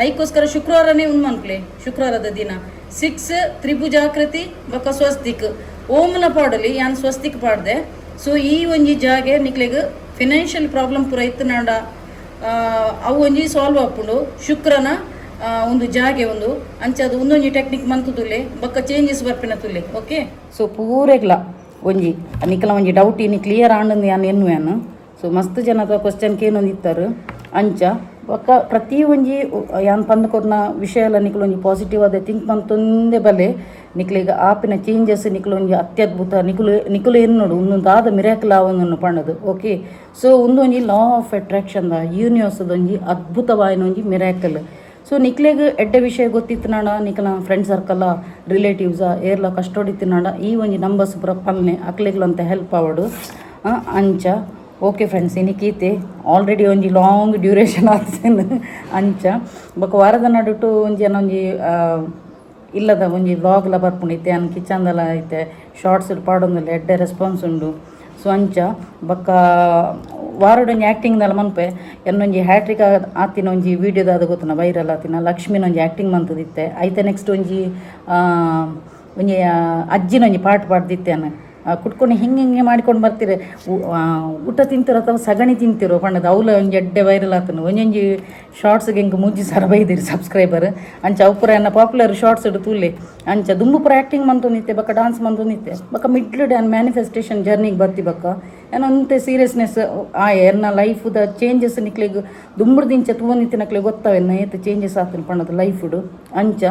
ಐಕೋಸ್ಕರ ಶುಕ್ರವಾರನೇ ಉಂದು ಮನ್ಪಲೆ. ಶುಕ್ರವಾರದ ದಿನ 6 ತ್ರಿಭುಜಾಕೃತಿ ಬೊಕ್ಕ ಸ್ವಸ್ತಿಕ್ ಓಮ್ನ ಪಾಡಲಿ ಯಾನ್ ಸ್ವಸ್ತಿಕ್ ಪಾಡ್ದೆ. ಸೊ ಈ ಒಂಜಿ ಜಾಗೆ ನಿಕ್ಲೆಗ್ ಫಿನಾನ್ಷಿಯಲ್ ಪ್ರಾಬ್ಲಮ್ ಪೂರ ಇತ್ತನಾಡ ಅವು ಒಂಜಿ ಸಾಲ್ವ್ ಆಪುಂಡು. ಶುಕ್ರನ ಒಂದು ಜಾಗೆ ಒಂದು ಅಂಚದು ಒಂದೊಂಜಿ ಟೆಕ್ನಿಕ್ ಮಂತುದುಲ್ಲೆ ಬೊಕ್ಕ ಚೇಂಜಸ್ ಬರ್ಪಿನ ತುಲ್ಲೆ. ಓಕೆ, ಸೊ ಪೂರೆಗ್ಲ ಒಂಜಿ ನಿಕಲ ಒಂಜಿ ಡೌಟ್ ಇನಿ ಕ್ಲಿಯರ್ ಆಂಡಂದು ಯಾನ್ ಎನ್ನುವೇನು. ಸೊ ಮಸ್ತ್ ಜನದ ಕ್ವಶನ್ಗೆ ಏನೊಂದು ಇತ್ತಾರೆ ಅಂಚ ಬೊಕ್ಕ ಪ್ರತಿ ಒಂಜಿ ಯಾನ್ ಪಂದ್ಕೊರ್ನ ವಿಷಯ ಎಲ್ಲ ನಿಕಲು ಒಂಜಿ ಪಾಸಿಟಿವ್ ಆದ ಥಿಂಕ್ ಮಂತೊಂದೇ ಬಲೆ ನಿಕ್ಲಿಗ ಆಪಿನ ಚೇಂಜಸ್ ನಿಕಲು ಒಂಜಿ ಅತ್ಯದ್ಭುತ ನಿಕುಲು ಎನ್ನೋಡು ಒಂದೊಂದಾದ ಮಿರಾಕಲ್ ಆವೊಂದನ್ನು ಪಣ್ಣದು. ಓಕೆ, ಸೊ ಒಂದೊಂಜಿ ಲಾ ಆಫ್ ಅಟ್ರಾಕ್ಷನ್ದ ಯೂನಿವರ್ಸ್ದ ಒಂಜಿ ಅದ್ಭುತವಾಯಿನ ಒಂಜಿ ಮಿರಾಕಲ್. ಸೊ ನಿಕ್ಲೆಗ್ ಎಡ್ಡೆ ವಿಷಯ ಗೊತ್ತಿತ್ತನಾಡ ನಿಕಲ ಫ್ರೆಂಡ್ ಸರ್ಕಲ್ಲ ರಿಲೇಟಿವ್ಸ ಏರ್ಲ ಕಷ್ಟೊಡಿತ್ತಿನಾಡ ಈ ಒಂಜಿ ನಂಬರ್ಸ್ ಪೂರ ಪಲ್ನೆ ಅಕ್ಲೆಗ್ಲಂತ ಹೆಲ್ಪ್ ಆವಡು ಅಂಚ. ಓಕೆ ಫ್ರೆಂಡ್ಸ್, ಇನ್ನಿಕೀತೆ ಆಲ್ರೆಡಿ ಒಂಜಿ ಲಾಂಗ್ ಡ್ಯೂರೇಷನ್ ಆಗ್ತೇನೆ ಅಂಚ ಬೊಕ್ಕ ವಾರದ ನಡುಟು ಒಂಜಿ ಏನೊಂಜಿ ಇಲ್ಲದ ಒಂಜಿ ವ್ಲಾಗ್ಲ ಬರ್ಪುಂಡಿತ್ತೆ ಅನ್ ಕಿಚನ್ದೆಲ್ಲ ಐತೆ ಶಾರ್ಟ್ಸ್ ಪಾಡೊಂದಿಲ್ಲ ಎಡ್ಡೆ ರೆಸ್ಪಾನ್ಸ್ ಉಂಡು. ಸೊ ಅಂಚ ಬೊಕ್ಕ ವಾರಡೊಂಜಿ ಆ್ಯಕ್ಟಿಂಗ್ದೆಲ್ಲ ಮನ್ಪೆ ಎನ್ನೊಂಜಿ ಹ್ಯಾಟ್ರಿಕ್ ಆತಿನ ಒಂಜಿ ವೀಡಿಯೋದಾದ ಗೊತ್ತನ ವೈರಲ್ ಆತಿನ ಲಕ್ಷ್ಮಿನ ಒಂಜಿ ಆ್ಯಕ್ಟಿಂಗ್ ಮಂತದಿತ್ತೆ. ಐತೆ ನೆಕ್ಸ್ಟ್ ಒಂಜಿ ಅಜ್ಜಿನ ಒಂಜಿ ಪಾಟ್ ಪಾಡ್ದಿತ್ತೆ ಅನ್ನ ಕುಟ್ಕೊಂಡು ಹಿಂಗೆ ಮಾಡ್ಕೊಂಡು ಬರ್ತೀರಿ. ಊಟ ತಿಂತಿರೋ ಅಥವಾ ಸಗಣಿ ತಿಂತಿರೋ ಪಣ್ಣದ ಅವಲ ಒಂಜಿ ಎಡ್ಡೆ ವೈರಲ್ ಆತನು. ಒಂಜೊಂಜಿ ಶಾರ್ಟ್ಸ್ಗೆ ಹಿಂಗೆ ಮುಜ್ಜಿ ಸರ ಬೈದಿರಿ ಸಬ್ಸ್ಕ್ರೈಬರ್ ಅಂಚ ಅವು ಪೂರ ಎನ್ನ ಪಾಪ್ಯುಲರ್ ಶಾರ್ಟ್ಸ್ ಇಡು ತೂಲೆ ಅಂಚ ದುಂಬು ಪೂರ ಆ್ಯಕ್ಟಿಂಗ್ ಮಂತೊಂದಿತ್ತೆ ಬೊಕ್ಕ ಡಾನ್ಸ್ ಮಂತೊಂದಿತ್ತೆ ಬೊಕ್ಕ ಮಿಡ್ಲ್ ಡ್ಯಾನ್ ಮ್ಯಾನಿಫೆಸ್ಟೇಷನ್ ಜರ್ನಿಗೆ ಬರ್ತಿ ಬೊಕ್ಕ ಏನಂತೆ ಸೀರಿಯಸ್ನೆಸ್ ಎನ್ನ ಲೈಫ್ದ ಚೇಂಜಸ್ ನಿಕ್ಲಿಗೆ ದುಂಬುಡ್ದಿಂಚ ತೂವೊಂದಿತ್ತಿನಕ್ಲೆ ಗೊತ್ತಾವೆನ್ನ ಏತು ಚೇಂಜಸ್ ಆಗ್ತೀನಿ ಪಣ್ಣದು ಲೈಫ್ಡು ಅಂಚ.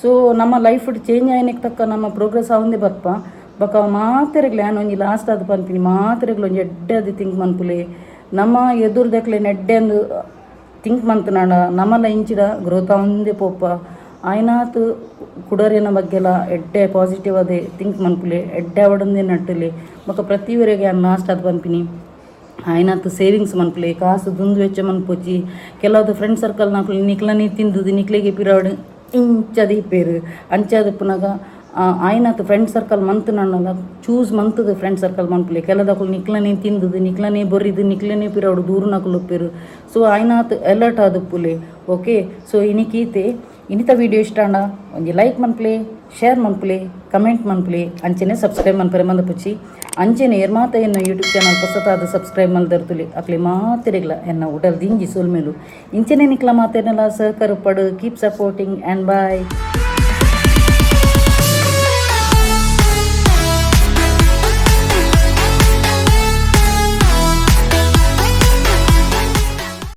ಸೊ ನಮ್ಮ ಲೈಫ್ಡು ಚೇಂಜ್ ಆಯ್ನಕ್ಕೆ ತಕ್ಕ ನಮ್ಮ ಪ್ರೋಗ್ರೆಸ್ ಆವಂದೇ ಬರ್ಪ ಬೊಕ್ಕ ಮಾತೆರೆಗ್ಲೆ ನಾನು ಒಂಜಿ ಲಾಸ್ಟ್ ಆದ ಪನ್ಪಿನಿ ಮಾತೆರೆಗ್ಲು ಒಂಜಿ ಎಡ್ಡೆ ಅದು ಥಿಂಕ್ ಮನ್ಪುಲೆ ನಮ್ಮ ಎದುರ್ದಕ್ಲೆ ನೆಡ್ಡೆ ಅಂದು ಥಿಂಕ್ ಮಂತನಾಡ ನಮ್ಮಲ್ಲ ಇಂಚಿದ ಗ್ರೋತ್ ಆವಂದೇ ಪೋಪ ಆಯ್ನಾತು ಕುಡರಿನ ಬಗ್ಗೆಲ್ಲ ಎಡ್ಡೆ ಪಾಸಿಟಿವ್ ಅದೇ ಥಿಂಕ್ ಮನ್ಪುಲೆ ಎಡ್ಡೆ ಅವಡಂದೇ ನಟ್ಟಲೆ ಬೊಕ್ಕ ಪ್ರತಿವರೆಗೆ ನಾನು ಲಾಸ್ಟ್ ಆದ ಪನ್ಪಿನಿ ಆಯ್ನಾತು ಸೇವಿಂಗ್ಸ್ ಮನ್ಪುಲೆ ಕಾಸು ದುಂದು ವೆಚ್ಚ ಮನ್ಪೋಚಿ ಕೆಲವ್ದು ಫ್ರೆಂಡ್ ಸರ್ಕಲ್ ನಾಲ್ಕು ನಿಕ್ಲನೇ ತಿಂದುದು ನಿಕ್ಲೆಗೆ ಪಿರಾಡು ಇಂಚದ ಇಪ್ಪೇರು ಅಂಚದ ಪುನಗ ಆಯ್ನಾತು ಫ್ರೆಂಡ್ ಸರ್ಕಲ್ ಮಂತು ನನ್ನಲ್ಲ ಚೂಸ್ ಮಂತದು ಫ್ರೆಂಡ್ ಸರ್ಕಲ್ ಮನ್ಪುಲೆ ಕೆಲದಕ್ಕೂ ನಿಕ್ಲನೇ ತಿಂದುದು ನಿಕ್ಲನೇ ಬೊರಿದು ನಿಕ್ಲನೇ ಪಿರಾಡು ದೂರ ನಕಲು ಉಪ್ಪೇರು. ಸೊ ಆಯ್ನಾತು ಅಲರ್ಟ್ ಆದುಪ್ಪುಲೆ. ಓಕೆ, ಸೊ ಇನ್ನಿಕೀತೆ ಇನ್ನಿತ ವೀಡಿಯೋ ಇಷ್ಟ ಅಂಡ ಒಂಜಿ ಲೈಕ್ ಮನ್ಪುಲೆ, ಶೇರ್ ಮನ್ಪುಲೆ, ಕಮೆಂಟ್ ಮನ್ಪುಲೆ, ಅಂಚೆನೆ ಸಬ್ಸ್ಕ್ರೈಬ್ ಮನ್ಪರೆ ಮಂದ ಪುಚ್ಚಿ ಅಂಚೆನೆ ಏರ್ಮಾತ ಎನ್ನ ಯೂಟ್ಯೂಬ್ ಚಾನಲ್ ಹೊಸತಾದ ಸಬ್ಸ್ಕ್ರೈಬ್ ಮಲ್ದರ್ತುಲಿ ಅಕ್ಲೆ ಮಾತಿರೆಗ್ಲ ಎನ್ನ ಉಡಲ್ ದಿಂಜಿ ಸೋಲ್ಮೇಲು ಇಂಚೆನೆ ನಿಕ್ಲ ಮಾತೇನೆಲ್ಲ ಸಹಕಾರ ಪಡು. Keep supporting and bye.